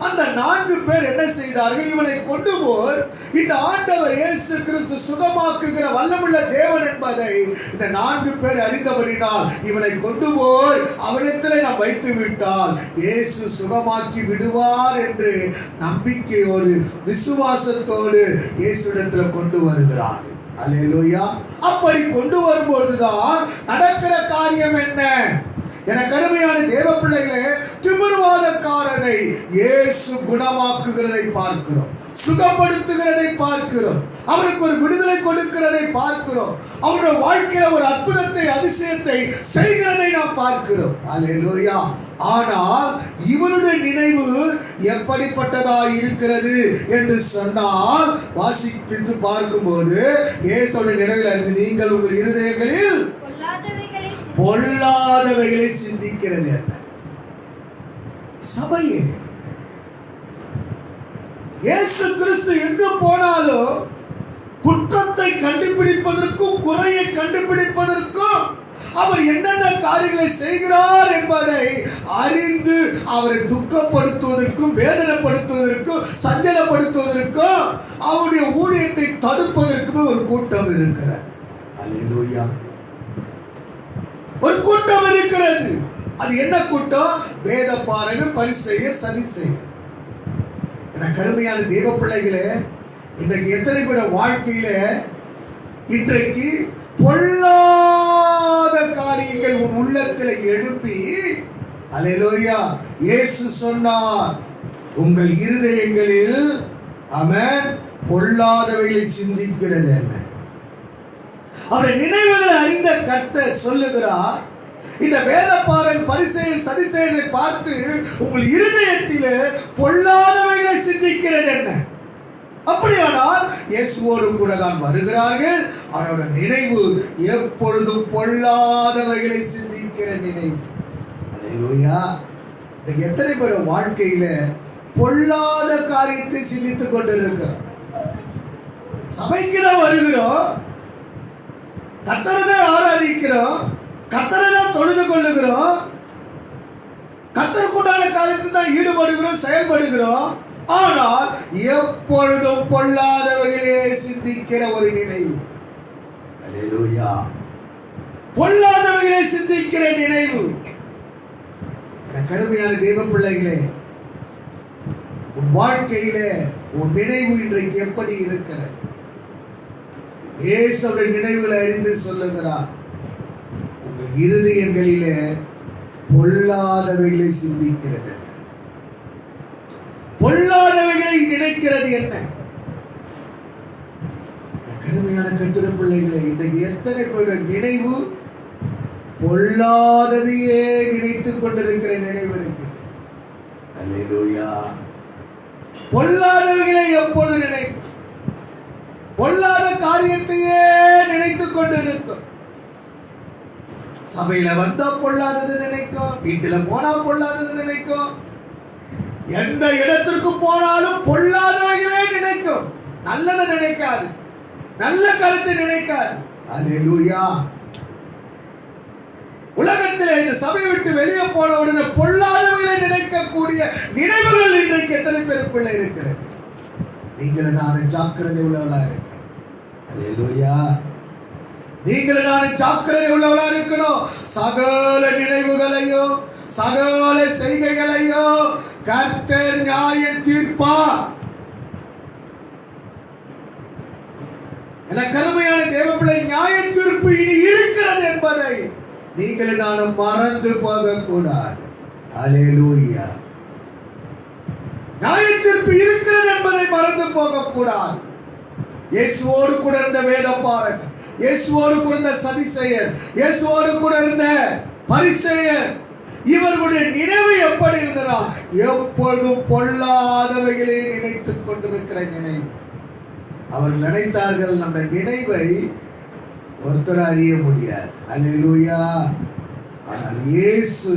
அந்த 4 பேர் என்ன செய்தார்கள்? இவனை கொண்டு போய் இந்த ஆண்டவர் இயேசு கிறிஸ்து சுகமாக்குகிற வல்லமுள்ள தேவன் என்பதை இந்த 4 பேர் அறிந்தபடினால் இவனை கொண்டு போய் அவனிடத்தில் நாம் வைத்து விட்டால் இயேசு சுகமாக்கி விடுவார் என்று நம்பிக்கையோடு விசுவாசத்தோடு இயேசுவிடத்தில் கொண்டு வருகிறார். ஹல்லேலூயா. அப்படி கொண்டு வரும்போதுதான் நடக்கிற காரியம் என்ன? என கருமையான தேவ பிள்ளைகளே, திமிர்வாதக்காரனை இயேசு குணமாக்குகிறதை பார்க்கிறோம், சுகப்படுத்துகிறதை பார்க்கிறோம், அவனுக்கு ஒரு விடுதலை கொடுக்கிறதை பார்க்கிறோம், அவனுடைய வாழ்க்கையில ஒரு அற்புதத்தை, அதிசயத்தை செய்கிறதை நாம் பார்க்கிறோம். ஹல்லேலூயா. ஆனால் இவனுடைய நினைவு எப்படிப்பட்டதாய் இருக்கிறது என்று சொன்னால், வாசித்து பார்க்கும்போது இயேசுவின் நினைவில் இருந்து நீங்கள் உங்கள் இருதயங்களில் பொல்லாதவைகளை சிந்திக்கிறது என்ன? சபையே, இயேசு கிறிஸ்து எங்கு போனாலும் குற்றத்தை தவறை கண்டுபிடிப்பதற்கும் குறையை கண்டுபிடிப்பதற்கும் அவர் என்னென்ன காரியங்களை செய்கிறார் என்பதை அறிந்து அவரை துக்கப்படுத்துவதற்கும் வேதனைப்படுத்துவதற்கும் சஞ்சலப்படுத்துவதற்கும் அவருடைய ஊழியத்தை தடுப்பதற்குமே ஒரு கூட்டம் இருக்கிறது. அல்லேலூயா. ஒரு கூட்டம் இருக்கிறது. அது என்ன கூட்டம்? வேத பாரகர், பரிசேயர், சதுசேயர். என கருமையான தேவ பிள்ளைகளே, இன்றைக்கு எத்தனை பேர் வாழ்க்கையில இன்றைக்கு பொல்லாத காரியங்கள் உன் உள்ளத்தில் எழுப்பி, அல்லேலூயா, இயேசு சொன்னார், உங்கள் இருதயங்களில் ஆமென் பொல்லாதவைகளை சிந்திக்கிறது என்ன. அவருடைய நினைவுகளை அறிந்த கர்த்தர் சொல்லுகிறார், இந்த வேதபாரகர், பரிசேயர், சதுசேயரை பார்த்து உங்கள் இருதயத்திலே பொல்லாதவைகளை சிந்திக்கிறது என்ன. அப்படியானால் இயேசுவோடு கூட தான் வருகிறார்கள். அவரோட நினைவு எப்பொழுதும் பொல்லாதவைகளை சிந்திக்கிற நினைவு. அல்லேலூயா. எத்தனை பேர் வாழ்க்கையில பொல்லாத காரியத்தை சிந்தித்துக் கொண்டிருக்கிறோம்? சபைக்கு தான் வருகிறோம், கர்த்தரை ஆராதிக்கிறோம், கர்த்தரை தான் தொழுது கொள்ளுகிறோம், கர்த்தருக்குண்டான காரியத்தில் தான் ஈடுபடுகிறோம், செயல்படுகிறோம். ஆனால் எப்பொழுதும் பொல்லாதவைகளே சிந்திக்கிற ஒரு நினைவு. அல்லேலூயா. பொல்லாதவைகளை சிந்திக்கிற நினைவு. கருமையான தேவ பிள்ளைகளே, உன் வாழ்க்கையிலே உன் நினைவு இன்றைக்கு எப்படி இருக்கிறது? இயேசுவின் நினைவுகளை அறிந்து சொல்லுகிறார், உங்க இருதயங்களிலே பொல்லாதவைகளை சிந்திக்கிறது. பொல்லாதவைகளை நினைக்கிறது என்ன? கருமையான கர்த்தருடைய பிள்ளைகளை, இன்றைக்கு எத்தனை பேர் நினைவு பொல்லாததையே நினைத்துக் கொண்டிருக்கிற நினைவு இருக்கு. அல்லேலூயா. பொல்லாதவைகளை எப்பொழுது நினைக்கும்? பொல்லாத காரியத்தையே நினைத்துக் கொண்டிருக்கும். சபையில வந்தா பொல்லாதது நினைக்கும், வீட்டுல போனா பொல்லாதது நினைக்கும், எந்த இடத்திற்கு போனாலும் பொல்லாதவைகளே நினைக்கும். நல்லதை நினைக்காது, நல்ல கருத்தை நினைக்காது. அல்லேலூயா. உலகத்திலே இந்த சபை விட்டு வெளியே போன உடனே பொல்லாதவைகளை நினைக்கக்கூடிய நினைவுகள் இன்றைக்கு எத்தனை பேருக்குள்ள இருக்கிறது? நீங்கள் நானும் ஜாக்கிரதை உள்ளவளா இருக்கணும். அல்லேலூயா. நீங்கள் நானும் ஜாக்கிரதை உள்ளவளா இருக்கணும். சகல நினைவுகளையும் சகல செய்கைகளையும் கர்த்தர் நியாயம் தீர்ப்பார். என கருமையான தேவப்பிள்ளை, நியாய தீர்ப்பு இனி இருக்கிறது என்பதை நீங்கள் நானும் மறந்து போகக்கூடாது. அல்லேலூயா. நியாய தீர்ப்பு இருக்கிறது என்பதை மறந்து போகக்கூடாது. இயேசுவோடு கூட இருந்த வேதபாரகர், இயேசுவோடு கூட இருந்த சதுசேயர், இயேசுவோடு கூட இருந்த பரிசேயர், இவர்களுடைய நினைவு எப்படி இருந்ததா? எப்பொழுதும் பொல்லாதவைகளை நினைத்துக் கொண்டிருக்கிற நினைவு. அவர்கள் நினைத்தார்கள், நம்ம நினைவை ஒருத்தர் அறிய முடியாது. அல்லேலூயா. ஆனால் இயேசு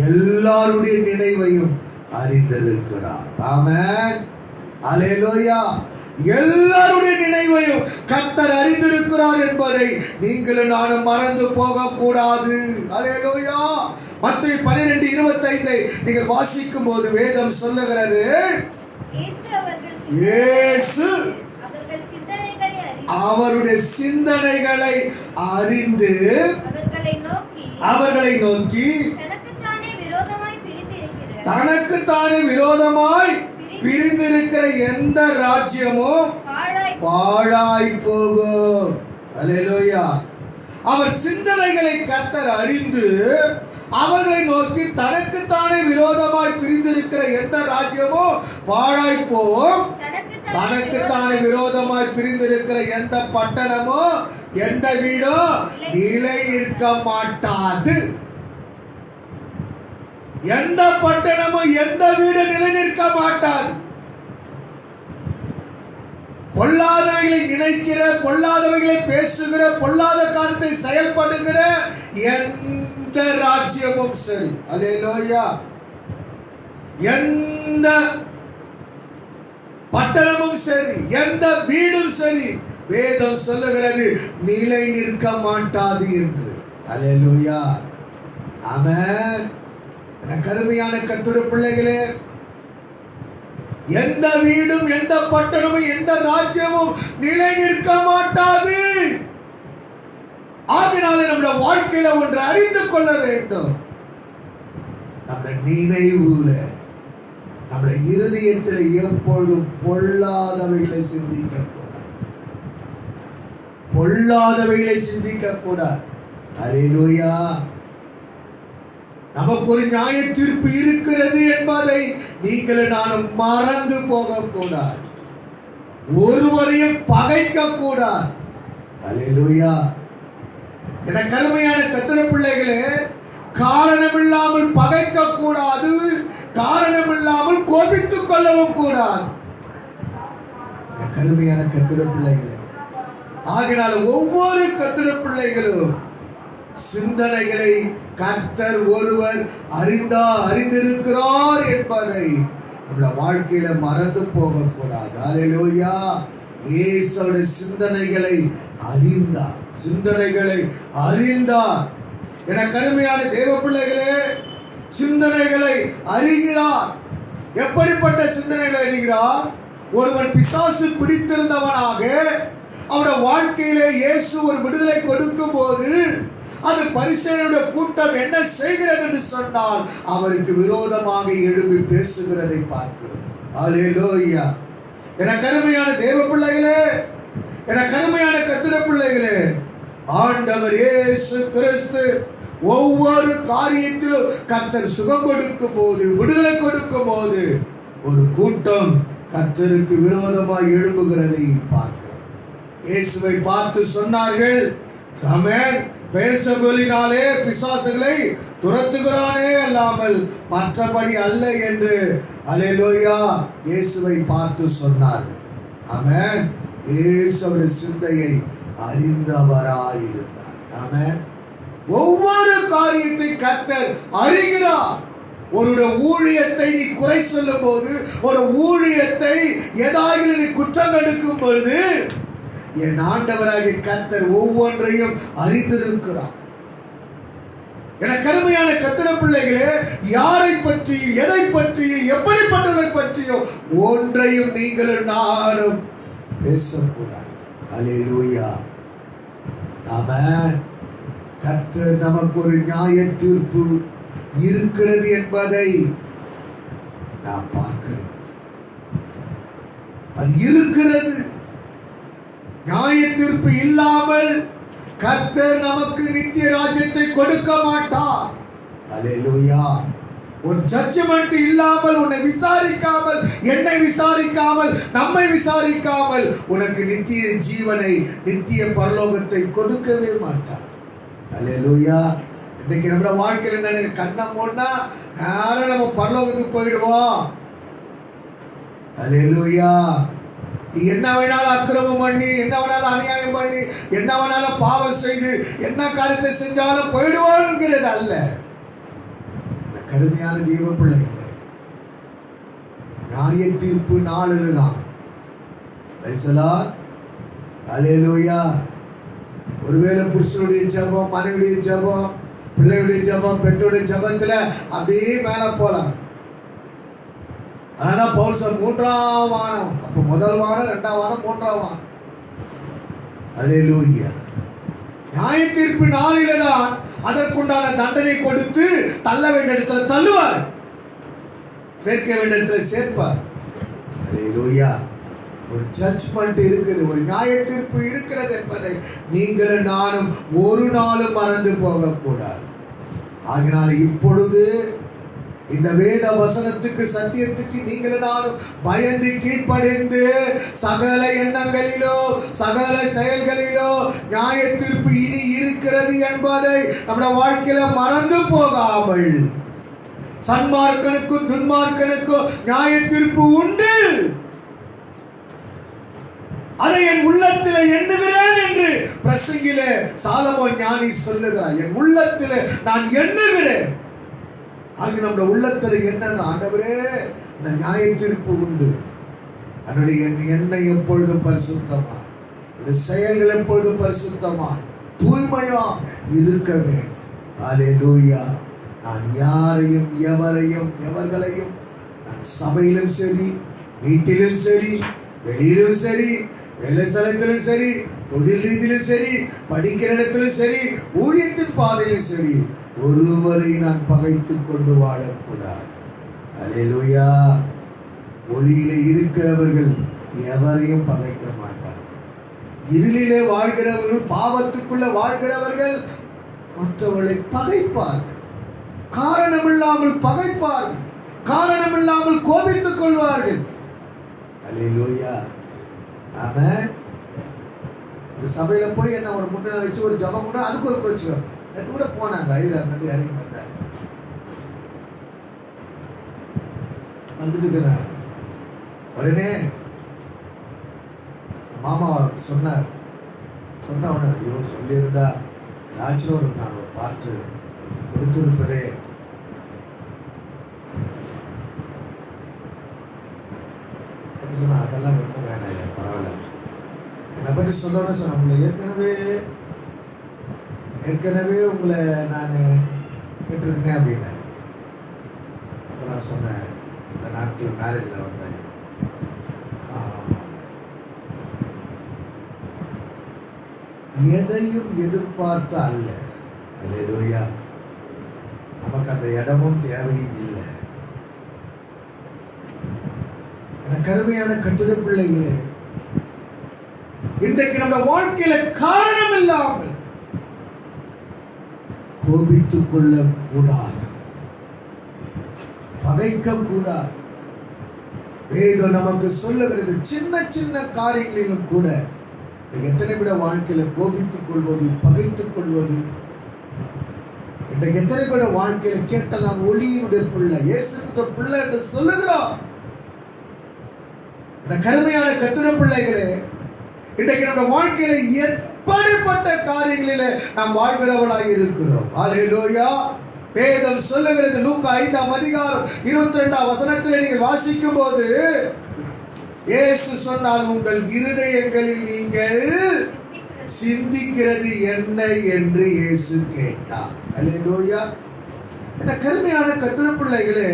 எல்லாருடைய நினைவையும் அறிந்திருக்கிறார். ஆமென். அல்லேலூயா. எல்லாருடைய நினைவையும் கர்த்தர் அறிந்திருக்கிறார் என்பதை நீங்கள் நானும் மறந்து போகக்கூடாது. அல்லேலூயா. மத்தேயு 12:25 நீங்கள் வாசிக்கும் போது வேதம் சொல்லுகிறது, இயேசு அவருடைய சிந்தனைகளை அறிந்து அவர்களை நோக்கி தனக்குத்தானே விரோதமாய் பிரிந்திருக்கிற எந்த ராஜ்யமும் பாழாய் போகும். அல்லேலூயா. அவர் சிந்தனைகளை கர்த்தர் அறிந்து அவர்களை நோக்கி தனக்குத்தானே விரோதமாய் பிரிந்திருக்கிற எந்த ராஜ்யமோ பாழாய் போகும், தனக்குத்தானே விரோதமாய் பிரிந்திருக்கிற எந்த பட்டணமோ எந்த வீடோ நிலை நிற்க மாட்டாது. எந்த பட்டணமும் எந்த வீடு நிலை நிற்க மாட்டாது. பொல்லாதவைகளை நினைக்கிற, பொல்லாதவைகளை பேசுகிற, பொல்லாத காரியத்தை செயல்படுகிற எந்த ராஜ்யமும் சரி, அல்லேலூயா, எந்த பட்டணமும் சரி, எந்த வீடும் சரி வேதம் சொல்லுகிறது நிலை நிற்க மாட்டாது என்று. அல்லேலூயா, ஆமென். எனக்கு அருமையான கர்த்தருடைய பிள்ளைகளே, எந்த வீடும் எந்த பட்டணமும் எந்த ராஜ்யமும் நிலை நிற்க மாட்டாது. ஆகினாலே நம்முடைய வாழ்க்கையில ஒன்று அறிந்து கொள்ள வேண்டும். நம்முடைய நினைவுல, நம்முடைய இருதயத்தில் எப்பொழுதும் பொல்லாதவைகளை சிந்திக்க கூடாது. பொல்லாதவைகளை சிந்திக்க கூடாது. அல்லேலூயா. நமக்கு ஒரு நியாய தீர்ப்பு இருக்கிறது என்பதை நீங்கள் நானும் மறந்து போகக்கூடாது. ஒருவரையும் பகைக்க கூடாது. அல்லேலூயா. என கருமையான கர்த்தருடைய பிள்ளைகளே, காரணமில்லாமல் பகைக்க கூடாது, காரணமில்லாமல் கோபித்துக் கொள்ளவும் கூடாது. கருமையான கர்த்தருடைய பிள்ளைகளே, ஆகினால் ஒவ்வொரு கர்த்தருடைய பிள்ளைகளும் சிந்தனைகளை கர்த்தர் ஒருவர் அறிந்திருக்கிறார் என்பதை நம்முடைய வாழ்க்கையில மறந்து போகக்கூடாது. அல்லேலூயா. இயேசுவுடைய சிந்தனைகளை அறிந்தார். என கருமையான தேவ பிள்ளைகளே, சிந்தனைகளை அறிகிறார். எப்படிப்பட்ட சிந்தனைகளை அறிகிறார்? ஒருவன் பிசாசு பிடித்திருந்தவனாக அவருடைய வாழ்க்கையிலே இயேசு ஒரு விடுதலை கொடுக்கும் போது அது பரிசேயருடைய கூட்டம் என்ன செய்கிறது என்று சொன்னால் அவருக்கு விரோதமாக எழும்பி பேசுகிறதை பார்க்கிறோம். அல்லேலூயா. என கருமையான தேவ பிள்ளைகளே, என கருமையான கர்த்தருடைய பிள்ளைகளே, ஆண்டவர் இயேசு கிறிஸ்து ஒவ்வொரு காரியத்திலும் கர்த்தர் சுகம் கொடுக்கும் போது, விடுதலை கொடுக்கும் போது ஒரு கூட்டம் கர்த்தருக்கு விரோதமாக எழும்புகிறதை பார்க்கிறோம். இயேசுவை பார்த்து சொன்னார்கள், ஆமென், பெயர்சொல்லினாலே பிசாசுகளை துரத்துகிறானே அல்லாமல் மற்றபடி அல்ல என்று அல்லேலூயா இயேசுவை பார்த்து சொன்னார்கள். ஆமென். இயேசுவுடைய சிந்தையை அறிந்தவராயிருந்தார். ஆமென். ஒவ்வொரு காரியத்தை கர்த்தர் அறிகிறார். ஒருடைய ஊழியத்தை நீ குறை சொல்லும் போது, ஒரு ஊழியத்தை ஏதாவது நீ குற்றம் எடுக்கும் பொழுது, என் ஆண்டவராகிய கர்த்தர் ஒவ்வொன்றையும் அறிந்திருக்கிறார். என கருமையான கர்த்தருடைய பிள்ளைகளே, யாரை பற்றி, எதை பற்றி, எப்படிப்பட்டதை பற்றியோ ஒன்றையும் நீங்கள் நானும் பேசக்கூடாது. அல்லேலூயா. ஆமென். கர்த்தர் நமக்கு ஒரு நியாய தீர்ப்பு இருக்கிறது என்பதை நாம் பார்க்கிறோம். அது இருக்கிறது. நியாய தீர்ப்பு இல்லாமல் கர்த்தர் நமக்கு நித்திய ராஜ்யத்தை கொடுக்க மாட்டார். அல்லேலூயா. ஒரு ஜட்ஜ்மெண்ட் இல்லாமல், உன்னை விசாரிக்காமல், என்னை விசாரிக்காமல், நம்மை விசாரிக்காமல் உனக்கு நித்திய ஜீவனை, நித்திய பரலோகத்தை கொடுக்கவே மாட்டார். அல்லேலூயா. இன்னைக்கு நம்ம வாழ்க்கையில் என்ன, கண்ணை மூடினா நேரம் நம்ம பரலோகத்துக்கு போயிடுவோம். அல்லேலூயா. நீ என்ன வேணாலும் அக்கிரமம் பண்ணி, என்ன வேணாலும் அநியாயம் பண்ணி, என்ன வேணாலும் பாவம் செய்து, என்ன காரியத்தை செஞ்சாலும் போயிடுவோங்கிறது அல்ல. கருமையான தேவ பிள்ளைகளே, நியாய தீர்ப்பு நாளில் தான். அல்லேலூயா. ஒருவேளை புருஷனுடைய ஜெபம், மனைவியுடைய ஜெபம், பிள்ளையுடைய ஜெபம், பெற்றோருடைய ஜெபத்துல அப்படியே மேல போலாம். ஆனா பவுல் சொல் மூன்றாம் வானம். அப்ப முதல் வானம், இரண்டாம் வானம், மூன்றாம் வானம். அல்லேலூயா. நியாய தீர்ப்பு நாளிலே தான் அதற்குண்டான தண்டனை கொடுத்து தள்ள வேண்டிய இடத்துல தள்ளுவார், சேர்க்க வேண்டிய இடத்துல சேர்ப்பார். அல்லேலூயா. ஒரு ஜட்ஜ்மெண்ட் இருக்குது, ஒரு நியாய தீர்ப்பு இருக்கிறது என்பதை நீங்கள் நானும் ஒரு நாளும் மறந்து போகக்கூடாது. ஆகினால இப்பொழுது இந்த வேத வசனத்துக்கு, சத்தியத்துக்கு நீங்கள் நானும் பயந்து கீழ்ப்படிந்து சகல எண்ணங்களிலோ சகல செயல்களிலோ நியாய தீர்ப்பு இனி இருக்கிறது என்பதை நம்முடைய வாழ்க்கையில மறந்து போகாமல், சன்மார்க்கனுக்கும் துன்மார்க்கனுக்கும் நியாய தீர்ப்பு உண்டு, அதை என் உள்ளத்தில் எண்ணுகிறேன் என்று பிரசங்கிலே சாலமோன் ஞானி சொல்லுகிறார். என் உள்ளத்தில் நான் எண்ணுகிறேன். ஆகிய நம்முடைய உள்ளத்தில் என்னன்னு, ஆண்டவரே இந்த நியாய தீர்ப்பு உண்டு, என்னுடைய எண்ணெய் எப்பொழுதும் பரிசுத்தமா, செயல்கள் எப்பொழுதும் பரிசுத்தமா தூய்மையா இருக்க வேண்டும். அல்லேலூயா. நான் யாரையும் எவர்களையும் நான் சபையிலும் சரி, வீட்டிலும் சரி, வெளியிலும் சரி, வேலை ஸ்தலத்திலும் சரி, தொழில் ரீதியிலும் சரி, படிக்கிற இடத்திலும் சரி, ஊழியத்தின் பாதையிலும் சரி, ஒருவரை நான் பகைத்துக் கொண்டு வாழக்கூடாது. அல்லேலூயா. ஒளியிலே இருக்கிறவர்கள் எவரையும் பகைக்க மாட்டார். இருளிலே வாழ்கிறவர்கள், பாவத்துக்குள்ள வாழ்கிறவர்கள் மற்றவர்களை பகைப்பார்கள். காரணமில்லாமல் பகைப்பார்கள், காரணமில்லாமல் கோபித்துக் கொள்வார்கள். அல்லேலூயா. ஆமென். ஒரு சபையில போய் என்ன ஒரு முன்ன வச்சு ஒரு ஜபம் கூட அதுக்கு ஒரு கோச்சு நேற்று கூட போனாங்க. ஐந்து இறங்கி வந்தாங்க. வந்துட்டு உடனே மாமா சொன்ன உடனே ஐயோ சொல்லியிருந்தா ஏதாச்சும் ஒரு நான் பார்த்து கொடுத்துருப்பதே. அதெல்லாம் ஒன்றும் வேணாம், பரவாயில்ல. என்னை பற்றி சொல்லணும்னு சொன்ன உங்களை ஏற்கனவே உங்களை நான் கேட்டிருக்கேன் அப்படின்னு. அப்போ நான் சொன்னேன், இந்த நாட்டில் மேரேஜில் வந்தேன். எதையும் எதிர்பார்த்து அல்ல. அல்லேலூயா. நமக்கு அந்த இடமும் தேவையும் இல்லை. கருமையான கட்டுரை பிள்ளைகளே, இன்றைக்கு நம்ம வாழ்க்கையில காரணம் இல்லாமல் கோபித்துக் கொள்ள கூடாது, பகைக்க கூடாது. வேதம் நமக்கு சொல்லுகிறது சின்ன சின்ன காரியங்களிலும் கூட எத்தனை பேர வாழ்க்கையில கோபித்துக் கொள்வது, பகைத்துக் கொள்வது. இன்றைக்கு எத்தனை பேர வாழ்க்கையில கேட்ட நான் ஒளியினுடைய பிள்ளை, இயேசுவின் பிள்ளை என்று சொல்லுகிறோம். கருமையான கர்த்தருடைய பிள்ளைகளே, இன்றைக்கு நம்ம வாழ்க்கையில எப்படிப்பட்ட காரியங்களிலே நாம் வாழ்கிறவர்களாக இருக்கிறோம். அல்லேலூயா. வேதம் சொல்லுகிறது, லூக்கா 5ஆம் அதிகாரம் 22ஆம் வசனத்தில் நீங்கள் வாசிக்கும் போது இயேசு சொன்னால், உங்கள் இருதயங்களில் நீங்கள் சிந்திக்கிறது என்ன என்று இயேசு கேட்டார். அல்லேலூயா. என்ன கருமையான கர்த்தருடைய பிள்ளைகளே,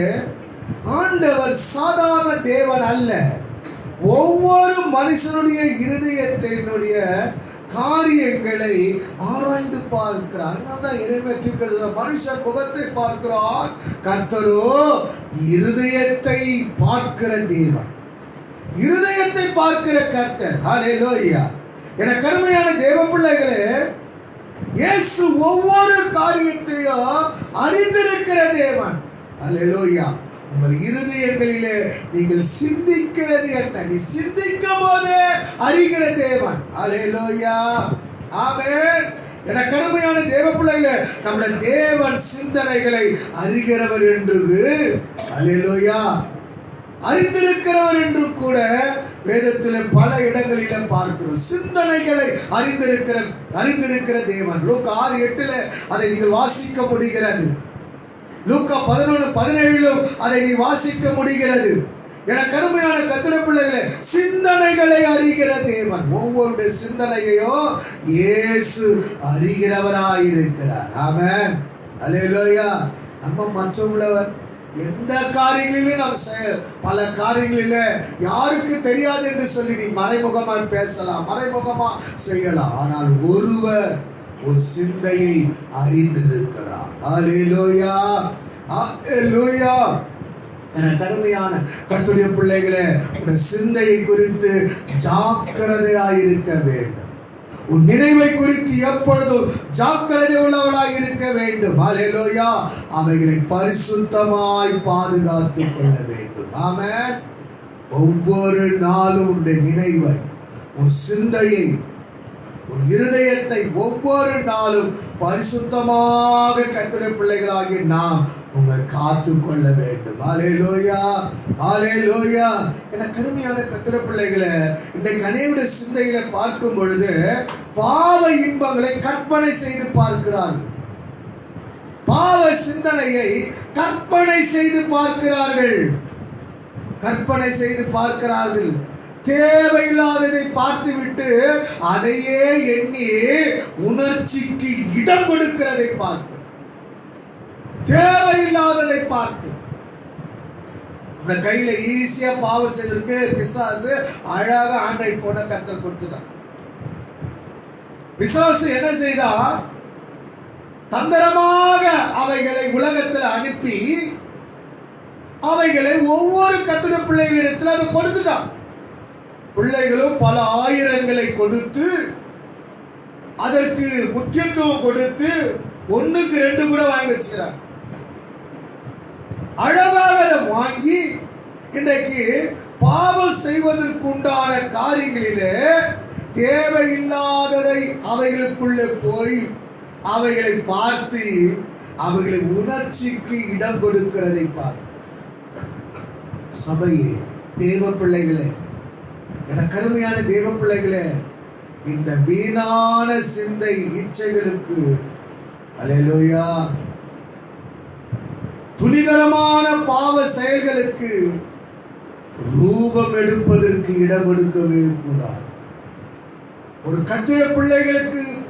ஆண்டவர் சாதாரண தேவன் அல்ல. ஒவ்வொரு மனுஷனுடைய இருதயத்தினுடைய காரியங்களை ஆராய்ந்து பார்க்கிறார். மனுஷன் முகத்தை பார்க்கிறான், கர்த்தரோ இருதயத்தை பார்க்கிற தேவன், இருதயத்தை பார்க்கிற கர்த்தர். ஹல்லேலூயா. என கருமையான தேவ பிள்ளைகளே, இயேசு ஒவ்வொரு காரியத்தையும் அறிந்திருக்கிற தேவன். ஹல்லேலூயா. உங்கள் இருதயங்களிலே நீங்கள் சிந்திக்கிறது என்ன, நீ சிந்திக்கும் போதே அறிகிற தேவன். அல்லேலூயா. ஆமென். என கருமையான தேவ பிள்ளைகளே, நம்முடைய தேவன் சிந்தனைகளை அறிகிறவர் என்று, அல்லேலூயா, அறிந்திருக்கிறவர் என்று கூட வேதத்தில் பல இடங்களில பார்க்கிறோம். சிந்தனைகளை அறிந்திருக்கிற தேவன். லூக்கா 6:8 அதை நீங்கள் வாசிக்க முடிகிறது. லூக்கா 11:17 அதை நீ வாசிக்க முடிகிறது. என கருமையான கர்த்தருடைய பிள்ளைகளே, சிந்தனைகளை அறிகிற தேவன். ஒவ்வொரு சிந்தனையோ இயேசு அறிகிறவராயிருக்கிறார். ஆமென். அல்லேலூயா. நம்ம மற்றவங்களவர் எந்த காரியங்களிலும் நாம் பல காரியங்களில யாருக்கு தெரியாது என்று சொல்லி நீ மறைமுகமா பேசலாம், மறைமுகமா செய்யலாம். ஆனால் ஒருவர் ஒரு சிந்தையை அறிந்திருக்கிறார். அல்லேலூயா. அல்லேலூயா. என கருமையான கர்த்தருடைய பிள்ளைகளே, உன் சிந்தையை குறித்து ஜாக்கிரதையாயிருக்க வேண்டும். உன் நினைவை குறித்து எப்பொழுதும் ஜாக்கிரதை உள்ளவளாய் இருக்க வேண்டும். அல்லேலூயா. அவைகளை பரிசுத்தமாய் பாதுகாத்துக் கொள்ள வேண்டும். ஆமென். ஒவ்வொரு நாளும் உன்னுடைய நினைவை, உன் சிந்தையை, உன் இருதயத்தை ஒவ்வொரு நாளும் பரிசுத்தமாக கர்த்தருடைய பிள்ளைகளாகி நாம் உங்களை காத்து கொள்ள வேண்டும். அல்லேலூயா. அல்லேலூயா. என கருமையான கர்த்தருடைய பிள்ளைகளை, இன்றைக்கு அநேகருடைய சிந்தையில பார்க்கும் பொழுது பாவ இன்பங்களை கற்பனை செய்து பார்க்கிறார்கள். பாவ சிந்தனையை கற்பனை செய்து பார்க்கிறார்கள். கற்பனை செய்து பார்க்கிறார்கள். தேவையில்லாததை பார்த்துவிட்டு அதையே எண்ணி உணர்ச்சிக்கு இடம் கொடுக்கிறதை பார்த்து, தேவையில்லாததை பார்த்து, இந்த கையில ஈஸியா பாவம் செய்திருக்கு பிசாசு அழகாக ஆண்ட்ராய்ட் போன கத்தர் கொடுத்துட்டான். பிசாசு என்ன செய்தா, தந்திரமாக அவைகளை உலகத்தில் அனுப்பி அவைகளை ஒவ்வொரு கர்த்தருடைய பிள்ளைகளிடத்தில் அதை கொடுத்துட்டான். பிள்ளைகளும் பல ஆயிரங்களை கொடுத்து அதற்கு முக்கியத்துவம் கொடுத்து 1க்கு 2 கூட வாங்கி வச்சுக்கிறார். அழகாக அதை வாங்கி இன்றைக்கு பாவம் செய்வதற்கு உண்டான காரியங்களிலே தேவையில்லாததை அவைகளுக்குள்ளே போய் அவைகளை பார்த்து அவைகளை உணர்ச்சிக்கு இடம் கொடுக்கிறதை பார்த்து, சபையே, தேவ பிள்ளைகளே, என கருமையான தேவ பிள்ளைகளே, இந்த வீணான சிந்தை இச்சைகளுக்கு, அல்லேலூயா, துணிகரமான பாவ செயல்களுக்கு ரூபம் எடுப்பதற்கு இடம் கொடுக்கவே கூடாது. ஒரு கர்த்தருடைய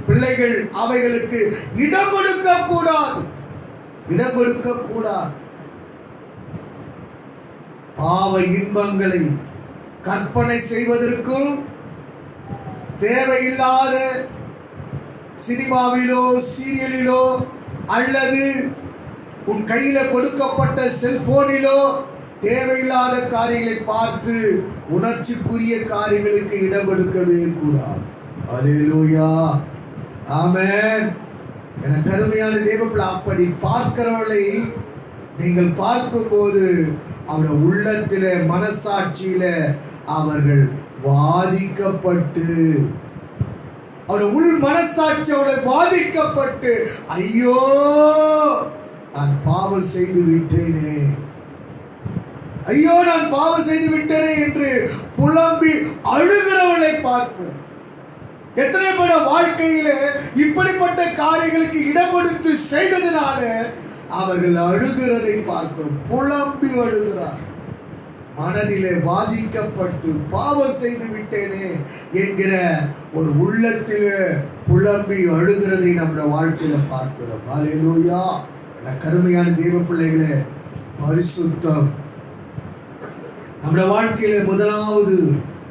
பிள்ளைகள் அவைகளுக்கு இடம் கொடுக்க கூடாது, இடம் கொடுக்க கூடாது. பாவ இன்பங்களை கற்பனை செய்வதற்கும், தேவையில்லாத சினிமாவிலோ சீரியலிலோ அல்லது உன் கையில கொடுக்கப்பட்ட செல்போனிலோ தேவையில்லாத காரியங்களை பார்த்து உணர்ச்சிக்குரிய காரியங்களுக்கு இடம் கொடுக்கவே கூடாது. அல்லேலூயா, ஆமென். என கருமையான தேவப்பிள்ளை, அப்படி பார்க்கிறவர்களை நீங்கள் பார்க்கும்போது அவருடைய உள்ளத்தில, மனசாட்சியில அவர்கள் பாதிக்கப்பட்டு, அவருடைய உள் மனசாட்சி அவர்கள் பாதிக்கப்பட்டு, ஐயோ நான் பாவம் செய்து விட்டேனே, ஐயோ நான் பாவம் செய்து விட்டேனே என்று புலம்பி அழுகிறவர்களை பார்க்கிறோம். எத்தனை பேர் வாழ்க்கையில இப்படிப்பட்ட காரியங்களுக்கு இடம் கொடுத்து செய்ததினால அவர்கள் அழுகிறதை பார்க்கிறோம். புலம்பி அழுகிறார், மனதிலே பாதிக்கப்பட்டு பாவம் செய்து விட்டேனே என்கிற ஒரு உள்ளத்திலே புலம்பி அழுகிறதை நம்முடைய வாழ்க்கையில பார்க்கிறோம். அல்லேலூயா, கருமையான தேவ பிள்ளைகளே, பரிசுத்தம் நம்முடைய வாழ்க்கையில முதலாவது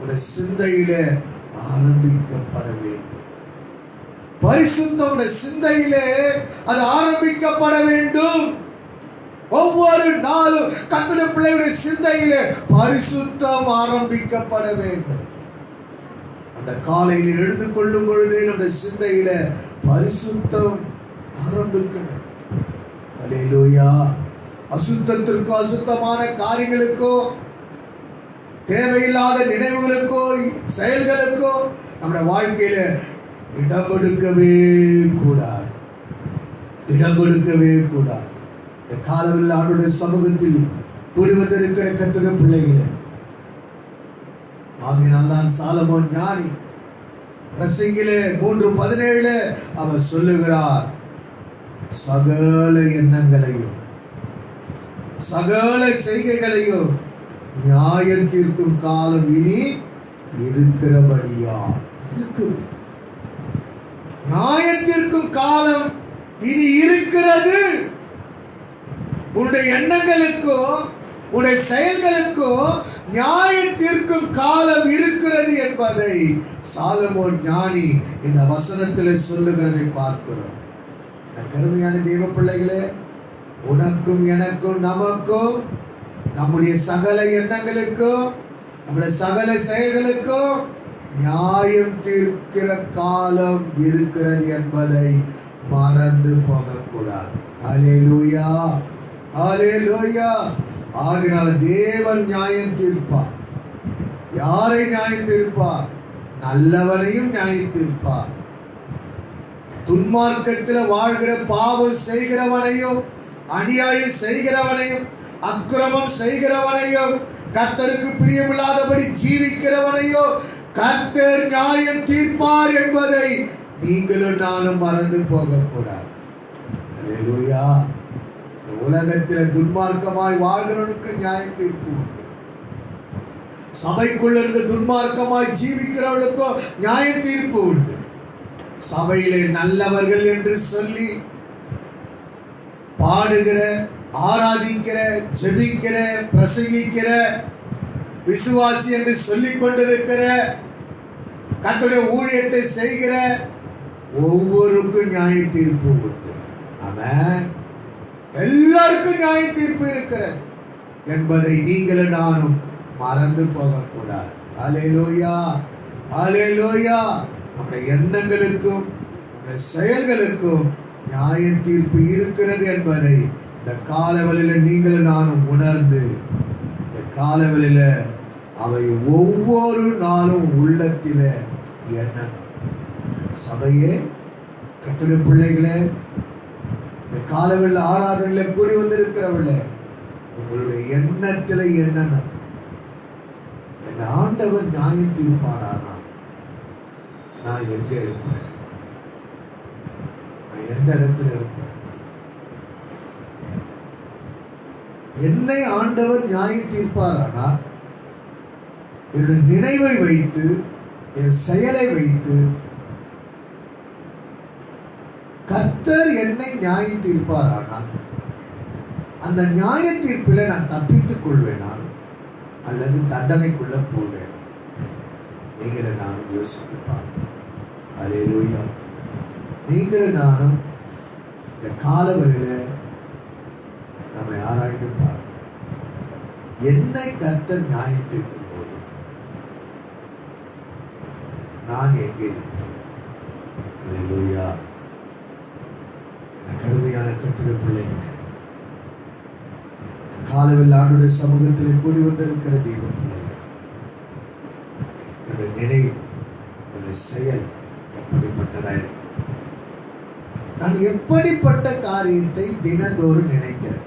ஒரு சிந்தையில ஆரம்பிக்கப்பட வேண்டும். பரிசுத்தம் சிந்தையிலே அது ஆரம்பிக்கப்பட வேண்டும். ஒவ்வொரு நாளும் கர்த்தருடைய பிள்ளையுடைய சிந்தையிலே பரிசுத்தம் ஆரம்பிக்கப்பட வேண்டும். அந்த காலையில் எழுந்து கொள்ளும் பொழுதே நம்முடைய சிந்தையில பரிசுத்தம் ஆரம்பிக்கணும். அல்லேலூயா, அசுத்தத்திற்கோ அசுத்தமான காரியங்களுக்கோ தேவையில்லாத நினைவுகளுக்கோ செயல்களுக்கோ நம்முடைய வாழ்க்கையில இடம் கொடுக்கவே கூடாது, இடம் கொடுக்கவே கூடாது. இந்த காலவில் ஆண்டுடைய சமூகத்தில் கூடி வந்திருக்கிற கர்த்தருடைய பிள்ளைகளே, ஆகையினால் தான் சாலமோன் ஞானி பிரசங்கிலே 3:17 அவர் சொல்லுகிறார், சகல எண்ணங்களையும் சகல செய்கைகளையும் நியாயம் தீர்க்கும் காலம் இனி இருக்கிறபடியா இருக்குது. நியாயம் தீர்க்கும் காலம் இனி இருக்கிறது. உன்னுடைய எண்ணங்களுக்கும் உன்னுடைய செயல்களுக்கும் நியாயம் தீர்க்கும் காலம் இருக்கிறது என்பதை சாலமோன் ஞானி இந்த வசனத்தில் சொல்லுகிறதை பார்க்கிறோம். கருமையான தேவ பிள்ளைகளே, உனக்கும் எனக்கும் நமக்கும் நம்முடைய சகல எண்ணங்களுக்கும் நம்முடைய சகல செயல்களுக்கும் நியாயம் தீர்க்கிற காலம் இருக்கிறது என்பதை மறந்து போகக்கூடாது. அல்லேலூயா, அல்லேலூயா. ஆகினால தேவன் நியாயம் தீர்ப்பார். யாரை நியாயம் தீர்ப்பார்? நல்லவனையும் நியாயம் தீர்ப்பார். துன்மார்க்கத்தில் வாழ்கிற பாவம் செய்கிறவனையும் அநியாயம் செய்கிறவனையும் அக்கிரமம் செய்கிறவனையும் கர்த்தருக்கு பிரியமில்லாதபடி ஜீவிக்கிறவனையோ கர்த்தர் நியாயம் தீர்ப்பார் என்பதை நீங்களும் நானும் மறந்து போகக்கூடாது. அல்லேலூயா. உலகத்தில் துன்மார்க்கமாய் வாழ்கிறவனுக்கு நியாயம் தீர்ப்பு உண்டு. சபைக்குள்ள இருந்து துன்மார்க்கமாய் ஜீவிக்கிறவர்களுக்கும் நியாய தீர்ப்பு உண்டு. சபையிலே நல்லவர்கள் என்று சொல்லி பாடுகிற, ஆராதிக்கிற, ஜெபிக்கிற, பிரசங்கிக்கிற, விசுவாசி என்று சொல்லிக் கொண்டிருக்கிற, கர்த்தருடைய ஊழியத்தை செய்கிற ஒவ்வொருக்கும் நியாய தீர்ப்பு உண்டு. ஆமென். எல்லாருக்கும் நியாய தீர்ப்பு இருக்கிறது என்பதை நீங்களும் நானும் மறந்து போகக்கூடாது. அல்லேலூயா, அல்லேலூயா. நம்முடைய எண்ணங்களுக்கும் நம்முடைய செயல்களுக்கும் நியாய தீர்ப்பு இருக்கிறது என்பதை இந்த காலவெளியில் நீங்களும் நானும் உணர்ந்து, இந்த காலவெளியில் அவை ஒவ்வொரு நாளும் உள்ளத்தில் எண்ணணும். சபையே, கர்த்தருடைய பிள்ளைகளே, இந்த காலவெளியில் ஆராதனையில கூடி வந்திருக்கிறவர்களே, உங்களுடைய எண்ணத்தில் எண்ணணும். என் ஆண்டவர் நியாயம் தீர்ப்பானா, நான் எங்க இருப்பேன்? நான் எந்த இடத்துல இருப்பேன்? என்னை ஆண்டவர் நியாயம் தீர்ப்பாரானா, என்னுடைய நினைவை வைத்து, என் செயலை வைத்து கர்த்தர் என்னை நியாயம் தீர்ப்பாரானா, அந்த நியாய தீர்ப்பில் நான் தப்பித்துக் கொள்வேனா அல்லது தண்டனைக்குள்ள போவேனா? நீங்களே நானும் யோசித்து பார்ப்போம். அல்லேலூயா. நீங்களும் நானும் இந்த காலவெளியில் நம்மை ஆராய்ந்து பார்ப்போம். என்னை கர்த்தர் நியாயம் தீர்க்கும் போது நான் எங்கே இருப்பேன்? அல்லேலூயா. கருமையான கர்த்தருடைய பிள்ளைகளே, காலவெளியில் ஆண்டவருடைய சமூகத்தில் கூடி வந்திருக்கிற தெய்வ பிள்ளைகள், என்னுடைய நினைவு, என்னுடைய செயல் எப்படிப்பட்டதா இருக்கும்? நான் எப்படிப்பட்ட காரியத்தை தினந்தோறும் நினைக்கிறேன்?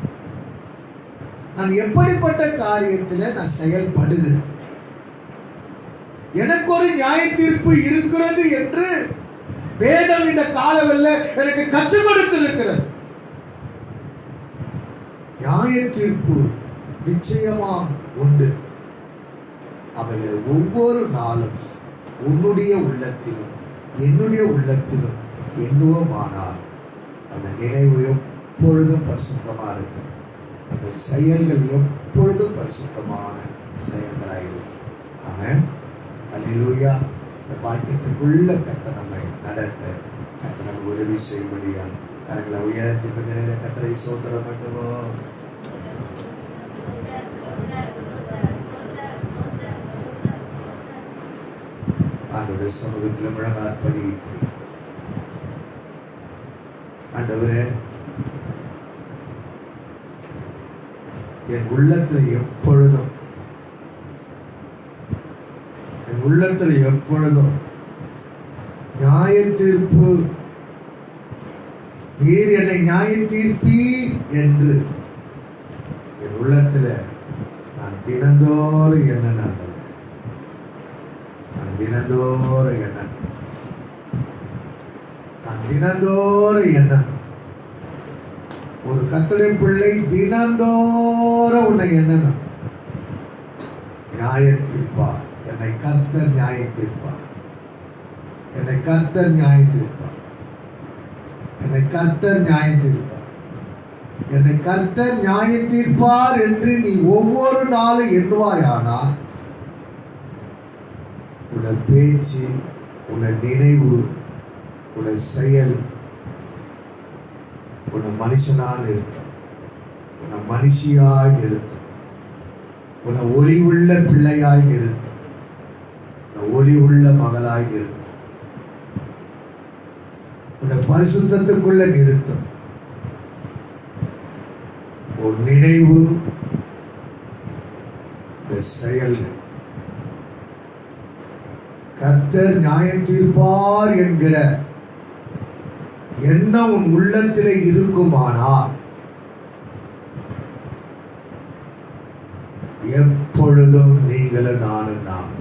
நான் எப்படிப்பட்ட காரியத்தில் நான் செயல்படுகிறேன்? எனக்கு ஒரு நியாய தீர்ப்பு இருக்கிறது என்று வேதம் இந்த காலவெளியில் எனக்கு கற்றுக் கொடுத்திருக்கிறது. நியாய தீர்ப்பு நிச்சயமா உண்டு. அவைகள் ஒவ்வொரு நாளும் உன்னுடைய உள்ளத்திலும் என்னுடைய உள்ளத்திலும் எண்ணுவோமானால் அந்த நினைவு எப்பொழுதும் பரிசுத்தமா இருக்கும். அந்த செயல்கள் எப்பொழுதும் பரிசுத்தமான செயல்களாயிருக்கும். ஆமென். அல்லேலூயா. இந்த பாக்கியத்துக்குள்ள கர்த்தர் நம்மை நடத்த, கர்த்தர் நமக்கு உதவி செய்யும்படியா கரங்களை உயர்த்தி கொஞ்ச நேரம் கர்த்தரை ஸ்தோத்திரம் பண்ணுவோம். ஆண்டவருடைய சமூகத்தில் முழங்காற்படிட்டு, ஆண்டவரே, என் உள்ளத்தில் எப்பொழுதும் நியாய தீர்ப்பு, நீர் என்னை நியாய தீர்ப்பி என்று என் உள்ளத்தில் நான் தினந்தோறும் எண்ணணும். நான் தினந்தோறும் எண்ணணும். ஒரு கர்த்தருடைய பிள்ளை தினந்தோறும் உன்னை எண்ணணும். நியாய தீர்ப்பார், என்னை கர்த்தர் நியாய தீர்ப்பார், என்னை கர்த்தர் நியாய தீர்ப்பார், என்னை கர்த்தர் நியாய தீர்ப்பார், என்னை கர்த்தர் நியாய தீர்ப்பார் என்று நீ ஒவ்வொரு நாளும் எண்ணுவாயானால் உன்னுடைய பேச்சு, உன்னுடைய நினைவு, உன்னுடைய செயல் உன்னை மனுஷனாக நிறுத்தும், உன்னை மனுஷியாய் நிறுத்தும், உன்னை ஒளி உள்ள பிள்ளையாய் நிறுத்தும், உன்னை ஒளி உள்ள மகளாய் நிறுத்தும், உன்னை பரிசுத்தத்துக்குள்ள நிறுத்தும். உன் நினைவு, செயல், கர்த்தர் நியாயம் தீர்ப்பார் என்கிற எண்ணம் உன் உள்ளத்திலே இருக்குமானால் எப்பொழுதும் நீங்களும் நானும்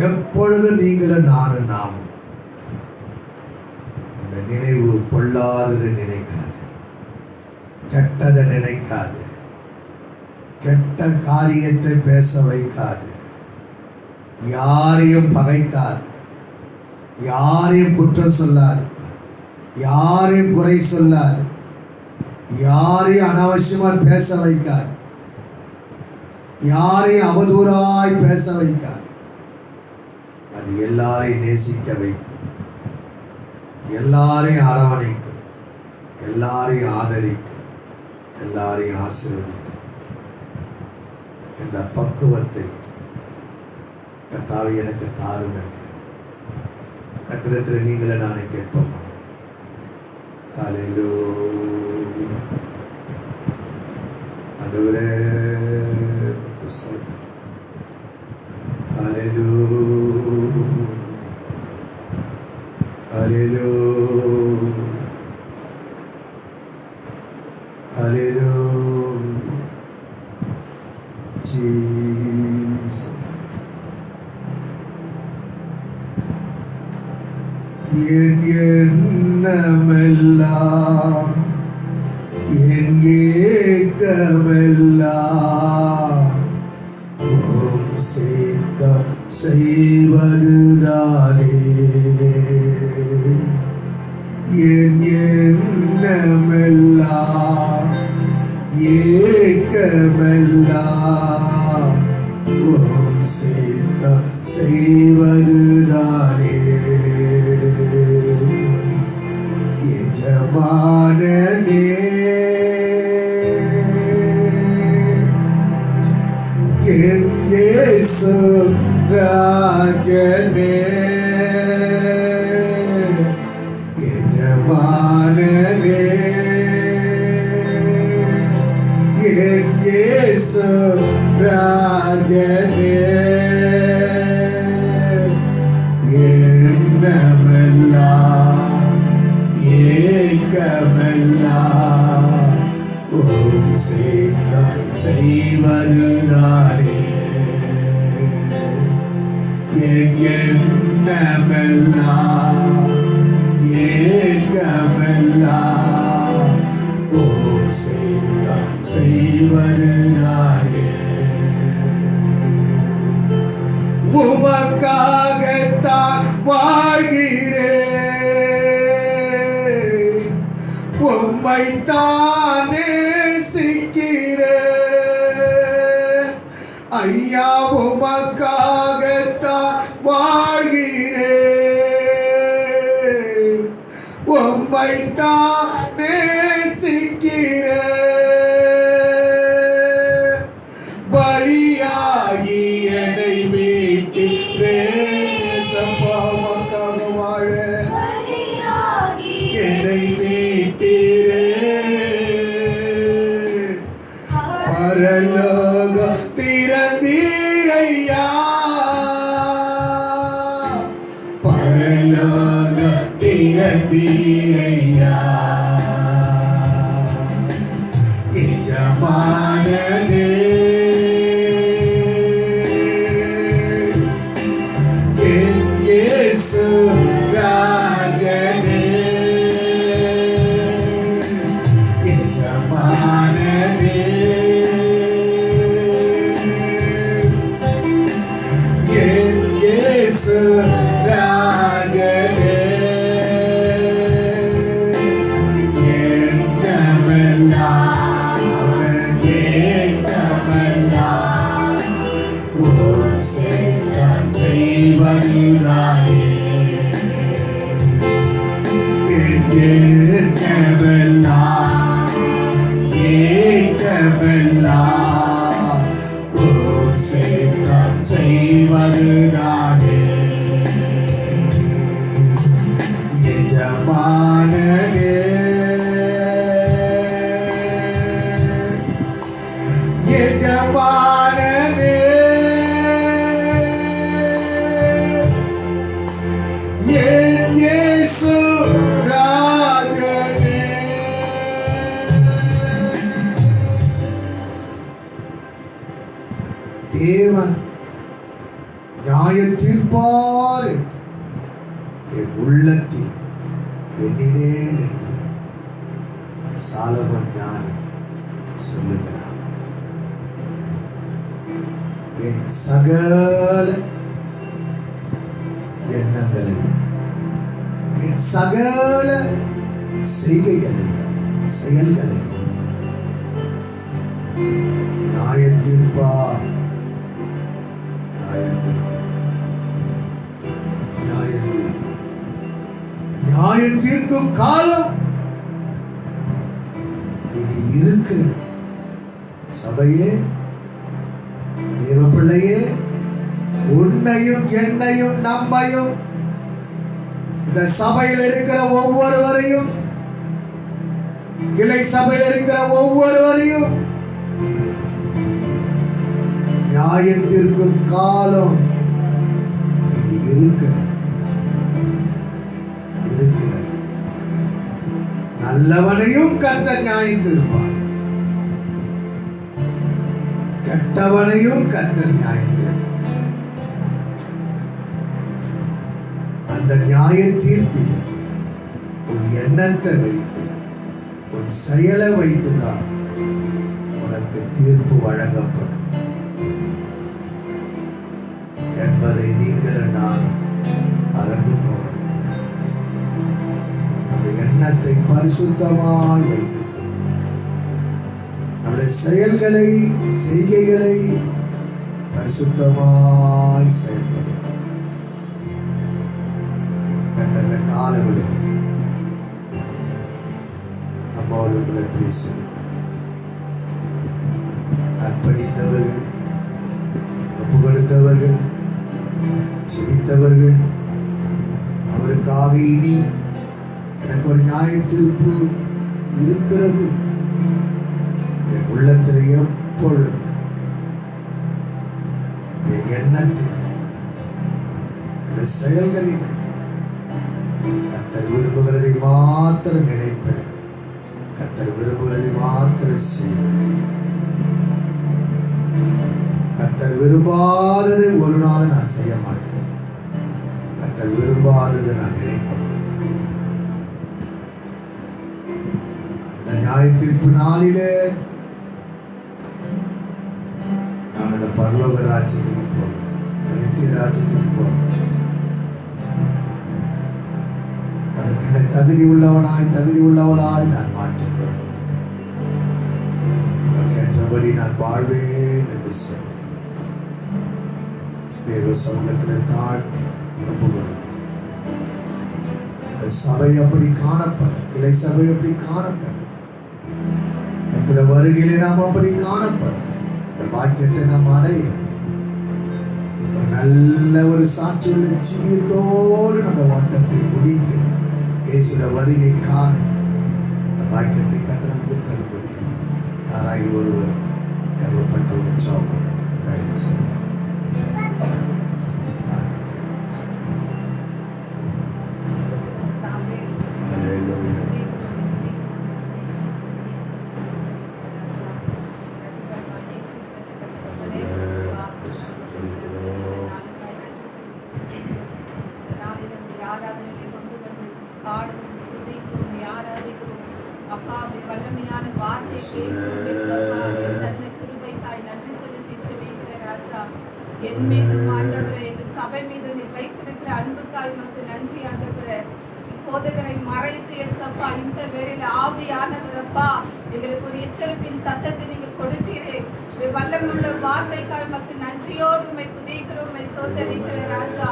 எப்பொழுதும் நீங்களும் நானும் அந்த நினைவு பொல்லாததை நினைக்காது, கெட்டதை நினைக்காது, கெட்ட காரியத்தை பேச வைக்காது, யாரையும் பகைக்காது, யாரையும் குற்றம் சொல்லாது, யாரையும் குறை சொல்லாது, யாரையும் அனாவசியமா பேச வைக்காது, யாரையும் அவதூறாய் பேச வைக்காது. அது எல்லாரையும் நேசிக்க வைக்கும், எல்லாரையும் அரவணைக்கும், எல்லாரையும் ஆதரிக்கும், எல்லாரையும் ஆசீர்வதிக்கும். இந்த பக்குவத்தை கர்த்தாவே எனக்கு தாரும் என்று கர்த்தரிடத்தில் நீங்களே நானே கேட்போமா? ஹல்லேலூயா. ஆண்டவரே உமக்கு ஸ்தோத்திரம். ஹல்லேலூயா, ஹல்லேலூயா, ஹல்லேலூயா. Jesus. என் எண்ணமெல்லாம் என் ஏக்கமெல்லாம் உம் சித்தம் செய்வதுதானே. என் எண்ணமெல்லாம் ஏக்கமெல்லாம் உம் சித்தம் செய்வதுதானே. எஜமானனே என் இயேசு ராஜனே, எஜமானனே என் இயேசு ராஜனே. எண்ணமெல்லாம் ஏக்கமெல்லாம் உம் சித்தம் செய்வதுதானே. என் எண்ணமெல்லாம் ஏக்கமெல்லாம் உம் சித்தம் செய்வதுதானே. உமக்காகத்தான் வாழ்கிறேன், உம்மைத்தான் நேசிக்கிறேன். ஐயா உமக்காகத்தான் வாழ்கிறேன், உம்மைத்தான் நேசிக்கிறேன். பலியாகி என்னை மீட்டீரேன், சப்பாவுக்காக வாழ என்னை மீட்டீரேன். பரலோகம் திறந்தீரையா, பரலோகம் திறந்தீரையா. எஜமானனே என் இயேசு ராஜனே, எஜமானனே என் இயேசு ராஜனே. எண்ணமெல்லாம் அவன் ஏக்கமெல்லாம் உம் சித்தம் செய்வதுதானே. என் எண்ணமெல்லாம் ஏக்கமெல்லாம் உம் சித்தம் செய்வதுதானே. எஜமானனே எஜமானனே என் இயேசு ராஜனே. தேவன் நியாய தீர்ப்பார் என் உள்ளத்தில் எண்ணினேன் என்று சாலமன் ஞானி சொல்லுகிறார். சகல எண்ணங்களை, என் சகல செய்கைகளை, செயல்களை நியாயம் தீர்ப்பார். நியாயம் தீர்க்கும் காலம் இது இருக்கிறது. சபையே, தேவ பிள்ளையே, உன்னையும் என்னையும் நம்மையும் இந்த சபையில் இருக்கிற ஒவ்வொருவரையும், கிளை சபையில் இருக்கிற ஒவ்வொருவரையும் நியாயம் தீர்க்கும் காலம் இது இருக்கிறது. நல்லவனையும் கர்த்தர் நியாயம் தீர்ப்பார், கெட்டவனையும் கர்த்தர் நியாயம் தீர்ப்பார். அந்த நியாய தீர்ப்பில் உன் எண்ணத்தை வைத்து, உன் செயலை வைத்துதான் உனக்கு தீர்ப்பு வழங்கப்படும் என்பதை நீங்கள் நானும் மறந்து போக, நம்முடைய எண்ணத்தை பரிசுத்தமாய் வைத்து, நம்முடைய செயல்களை, செய்கைகளை பரிசுத்தமாய் செயல்படுத்தும். அந்த காலங்களில் நம்மோடு கூட பேசியிருக்கிறார். அர்ப்பணித்தவர்கள், ஒப்பு கொடுத்தவர்கள், செபித்தவர்கள், அவருக்காக இனி எனக்கு ஒரு நியாய தீர்ப்பு இருக்கிறது என் உள்ளத்தில் எப்பொழுது, என் எண்ணத்தில், என் செயல்களில் கர்த்தர் விரும்புகிறதை மாத்திரம் நினைப்பேன், கர்த்தர் விரும்புகிறதை மாத்திரம் செய்வேன். கர்த்தர் விரும்பாததை ஒரு நாள் நான் செய்ய மாட்டேன், கர்த்தர் விரும்பாததை நான் நினைக்க மாட்டேன். அந்த நியாய தீர்ப்பு நாளிலே நான் அந்த பரலோக ராஜ்யத்துக்கு போகிறேன், நித்திய ராஜ்யத்துக்கு போகிறேன். அதற்கு என்னை தகுதி உள்ளவளாய் நான் மாற்றிக்கொள்வேன். உனக்கு நான் வாழ்வேன் என்று சொன்னேன். தேவ சமூகத்தில் தாழ்த்தி ஒப்பு கொடுத்து இந்த சபை அப்படி காணப்பட, கிளை சபை அப்படி காணப்பட, இந்த வருகையிலே நாம் அப்படி காணப்பட, இந்த பாக்கியத்தை நாம் அடைய, ஒரு நல்ல ஒரு சாட்சியுள்ள ஜீவியத்தோடு நம்ம ஓட்டத்தை முடிக்க, இயேசுவின் வருகை காண இந்த பாக்கியத்தை கர்த்தர் நமக்கு தரும்படி யாராய் ஒருவர் ஏற்பட்ட ஒரு ஜெபம் சபை மீது நீ வைத்திருக்கிற அன்புக்காய் உமக்கு நன்றி ஆண்டவரே. போதகரை மறைத்து எஸ்அப்பா இந்த வேளையில ஆவியானவரப்பா எங்களுக்கு ஒரு எச்சரிப்பின் சத்தத்தை நீங்க கொடுத்தீரே. வல்லமுள்ள வார்த்தைக்காய் உமக்கு நன்றியோடு உம்மை துதிக்கிறோம், உம்மை ஸ்தோத்திரிக்கிறேன் ராஜா.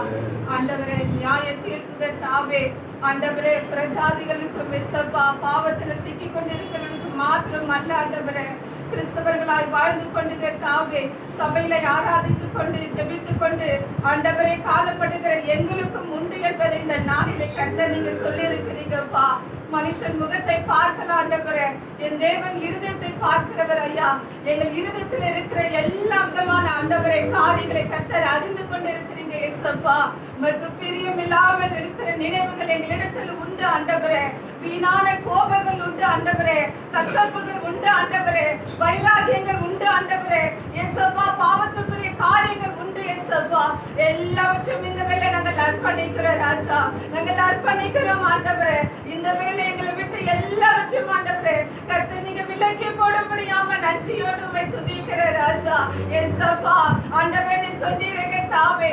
ஆண்டவரே நியாய தீர்ப்புகள் தாவே ஆண்டவரே பிரஜாதிகளுக்கு எஸ்அப்பா பாவத்துல சிக்கி கொண்டிருக்கிறவனுக்கு மாத்திரம் அல்ல ஆண்டவரே, கிறிஸ்தவர்களாய் வாழ்ந்து கொண்டு தாவே சபையில ஆராதித்துக் கொண்டு ஜெபித்துக் கொண்டு ஆண்டவரே காணப்படுகிற எங்களுக்கும் உண்டு என்பதை இந்த நாளிலே கர்த்தர் நீங்க சொல்லி இருக்கிறீங்கப்பா. மனுஷன் முகத்தை பார்க்கலாம் ஆண்டவரே, என் தேவன் இருதயத்தை பார்க்கிறவர் ஐயா. எங்கள் இருதயத்தில் இருக்கிற எல்லா விதமான ஆண்டவரே காரியங்களை கர்த்தர் அறிந்து கொண்டு இருக்கிறீங்க ஏசப்பா. உமக்கு பிரியம் இல்லாமல் இருக்கிற நினைவுகள் எங்களிடத்தில் உண்டு ஆண்டவரே, வீணான கோபங்கள் உண்டு ஆண்டவரே, கசப்புகள் உண்டு ஆண்டவரே, வைராகியங்கள் உண்டு ஆண்டவரே ஏசப்பா, பாவத்துக்குரிய காரியங்கள் உண்டு ஏசப்பா. எல்லாவற்றும் இந்த வேளை நாங்கள் அர்ப்பணிக்கிறோம் ராஜா, நாங்கள் அர்ப்பணிக்கிறோம் ஆண்டவரே. இந்த வேளை எங்களை விட்டு எல்லாவற்றும் ஆண்டவரே கர்த்தர் நீங்க விலக்கி போடும்படியாக நன்றியோடு உம்மை துதிக்கிற ராஜா. இயேசப்பா, ஆண்டவரே, நீர் சொன்னீரே தாவே,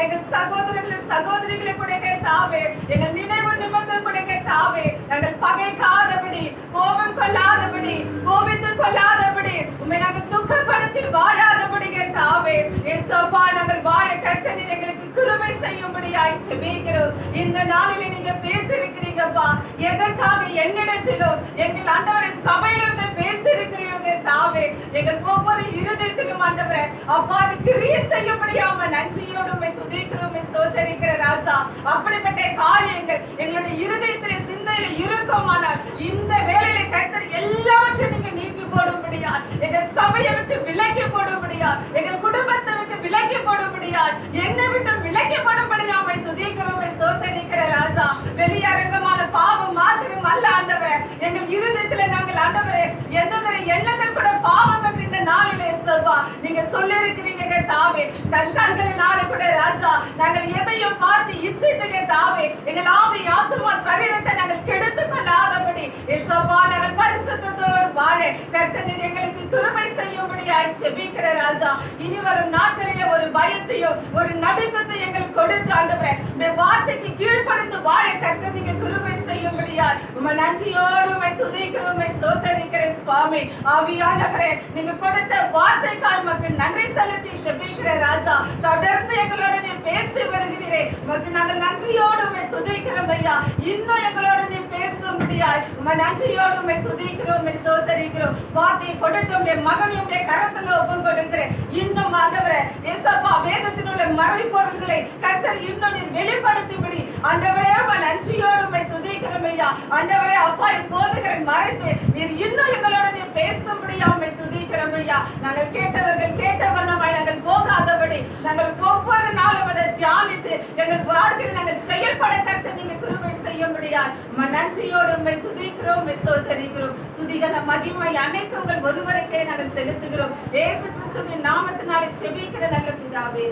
எங்கள் சகோதரர்களும் சகோதரிகளை கூட தாவே, எங்கள் நினைவு நிமித்தம் கூட தாவே, நாங்கள் பகைக்காதபடி, கோபம் கொள்ளாதபடி, கோபித்துக் கொள்ளாதபடி, உம்மை நாங்கள் துக்கப்படுத்தி வாழாதபடி தாவே. இயேசப்பா, நாங்கள் வாழ கர்த்தர் நீர் எங்களுக்கு கிருபை செய்யும்படியாய் ஜெபிக்கிறோம். இந்த நாளிலே நீங்க பேசியிருக்கிறீங்கப்பா, எதற்காக என்னிடத்திலோ எங்கள் ஆண்டவரே சபையிலிருந்து பேசியிருக்கிறீங்க தாவே. எங்கள் ஒவ்வொரு இருதயத்திலும் ஆண்டவரே அப்பா அது கிரியை செய்யும்படியாம நன்றியோடு உம்மை துதிக்கிறோம், உம்மை ஸ்தோத்திரிக்கிற ராஜா. அப்படிப்பட்ட காரியங்கள் எங்களுடைய இருதயத்திலே சிந்தையில இருக்குமானால் இந்த வேளையில கர்த்தர் எல்லாவற்றையும் நீங்க நீக்கி போடும்படியா, எங்கள் சபையை விட்டு விலக்கி போடும்படியா, எங்கள் குடும்பத்தை விட்டு விலக்கி போடும்படியா, என்னை விட்டு விலக்கி போடும்படியா உம்மை துதிக்கிறோம், உம்மை ஸ்தோத்திரிக்கிற ராஜா. வெளியரங்கமான பாவம் மாத்திரம் அல்ல ஆண்டவரே, எங்கள் இருதயத்திலே நாங்கள் ஆண்டவரே எண்ணுகிற எண்ணங்கள் கூட பாவம் என்று இந்த நாளிலே சொல்வா நீங்க சொல்லிருக்கிறீங்க தாவே. தன் கண்களினாலே கூட ராஜா நாங்கள் எதையும் பார்த்து இச்சித்துங்க தாவே, எங்கள் ஆவி ஆத்துமா சரீரத்தை நாங்கள் கெடுத்துக் கொள்ளாதபடி இயேசுவா நாங்கள் பரிசுத்தத்தோடு வாழ கர்த்தர் எங்களுக்கு கிருபை செய்யும்படியாய் ஜெபிக்கிற ராஜா. இனி வரும் நாட்களிலே ஒரு பயத்தையோ ஒரு நடுக்கத்தை எங்களுக்கு கொடுத்து ஆண்டவரே இந்த வார்த்தைக்கு கீழ்ப்படிந்து வாழ கர்த்தர் நீங்க கிருபை செய்யும்படியாய் உம்மை நன்றியோடு உம்மை துதிக்கிறோம், உம்மை ஸ்தோத்திரிக்கிறேன் சுவாமி. ஆவியானவரே, நீங்க கொடுத்த வார்த்தைக்காக உமக்கு நன்றி செலுத்தி ஜெபிக்கிற ராஜா. தொடர்ந்து எங்களோட நீர் பேசி வருகிறீரே, உமக்கு நாங்கள் நன்றியோடு உம்மை துதிக்கிறோம் ஐயா. இன்னும் எங்களோட நீர் பேசும்படியாய் உம்மை நன்றியோடு உம்மை துதிக்கிறோம், உம்மை ஸ்தோத்திரிக்கிறோம். வார்த்தையை கொடுத்து உம்முடைய மகனுடைய கரத்துல ஒப்புக் கொடுக்கிறேன். இன்னும் ஆண்டவரே இயேசுவா வேதத்தில் உள்ள மறைபொருள்களை கர்த்தர் இன்னும் நீர் வெளிப்படுத்திபடி ஆண்டவரே உம்மை நன்றியோடு உம்மை துதிக்கிறோம் ஐயா. ஆண்டவரே அப்பா போதுகிற மறைத்து நீர் இன்னும் எங்களோட நீர் பேசும்படியா உம்மை துதிக்கிறோம் ஐயா. நாங்கள் கேட்டவர்கள் கேட்ட வண்ணமாய் நாங்கள் போகாதபடி நாங்கள் ஒவ்வொரு நாளும் அதை தியானித்து எங்கள் வாழ்க்கையில் நாங்கள் செயல்பட கர்த்தர் நீங்க கிருபை செய்யும்படியா உம்மை நன்றியோடு உம்மை துதிக்கிறோம், உம்மை ஸ்தோத்திரிக்கிறோம். துதிகன மகிமை அனைத்தும் உங்கள் ஒருவருக்கே நாங்கள் செலுத்துகிறோம். இயேசு கிறிஸ்துவின் நாமத்தினாலே ஜெபிக்கிற நல்ல பிதாவே.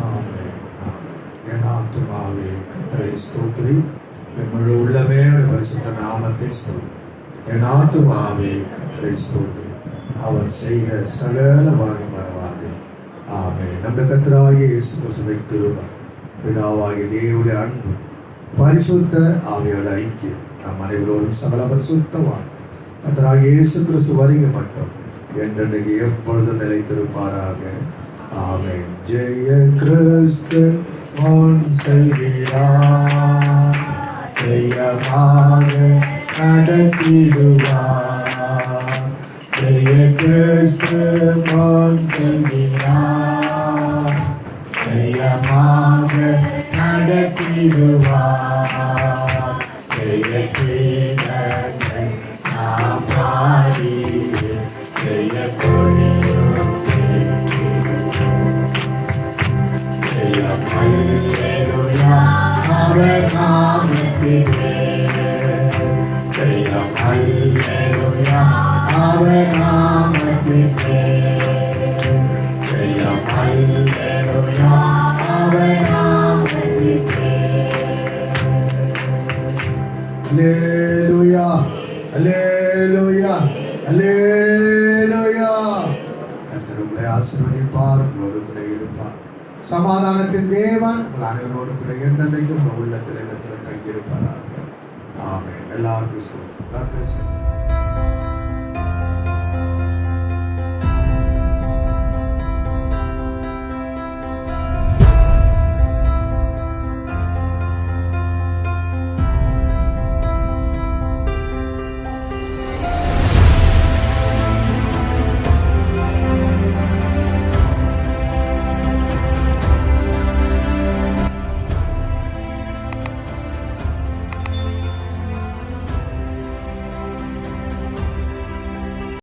ஆமென். என் ஆத்துமாவே கர்த்தரை ஸ்தோத்திரி, என் முழு உள்ளமே பரிசுத்த நாமத்தை ஸ்தோத்திரி. என் ஆத்துமாவே கர்த்தரை ஸ்தோத்திரி, அவர் செய்த சகல வாழும் மறவாதே. ஆமென். நம்முடைய கர்த்தராகிய இயேசு கிறிஸ்துவின் கிருபை, பிதாவாகிய தேவனுடைய அன்பு, பரிசுத்த ஆவியோட ஐக்கியம் நம் அனைவரோடும் சகல பரிசுத்தவான் கர்த்தராகிய இயேசு கிறிஸ்து வருகை மட்டும் என்றென்றைக்கு எப்பொழுதும் நிலைத்திருப்பாராக. ஆமென். ஜெய கிறிஸ்து முன் செல்கிறார், ஜெயமாக நடத்திடுவார். ஜெய கிறிஸ்து முன் செல்கிறார், ஜெயமாக நடத்திடுவார். ஜெய கீதங்கள் நாம் பாடி ஜெய கொடியோம் ஜெயம் அல்லேலூயா அவர் நாமத்திலே, ஜெயம் அல்லேலூயா அவர் நாமத்திலே, ஜெயம் அல்லேலூயா அவர் நாமத்திலே. அல்லேலூயா அல்லேலூயா அல்லேலூயா. கர்த்தர் உங்களை ஆசீர்வதிப்பார், உங்களோடு கூட இருப்பார். சமாதானத்தின் தேவன் உங்கள் அனைவரோடு கூட என்றென்றைக்கும் உங்கள் உள்ளத்தில் இடத்துல தங்கியிருப்பாராக. ஆமென். எல்லாருக்கும்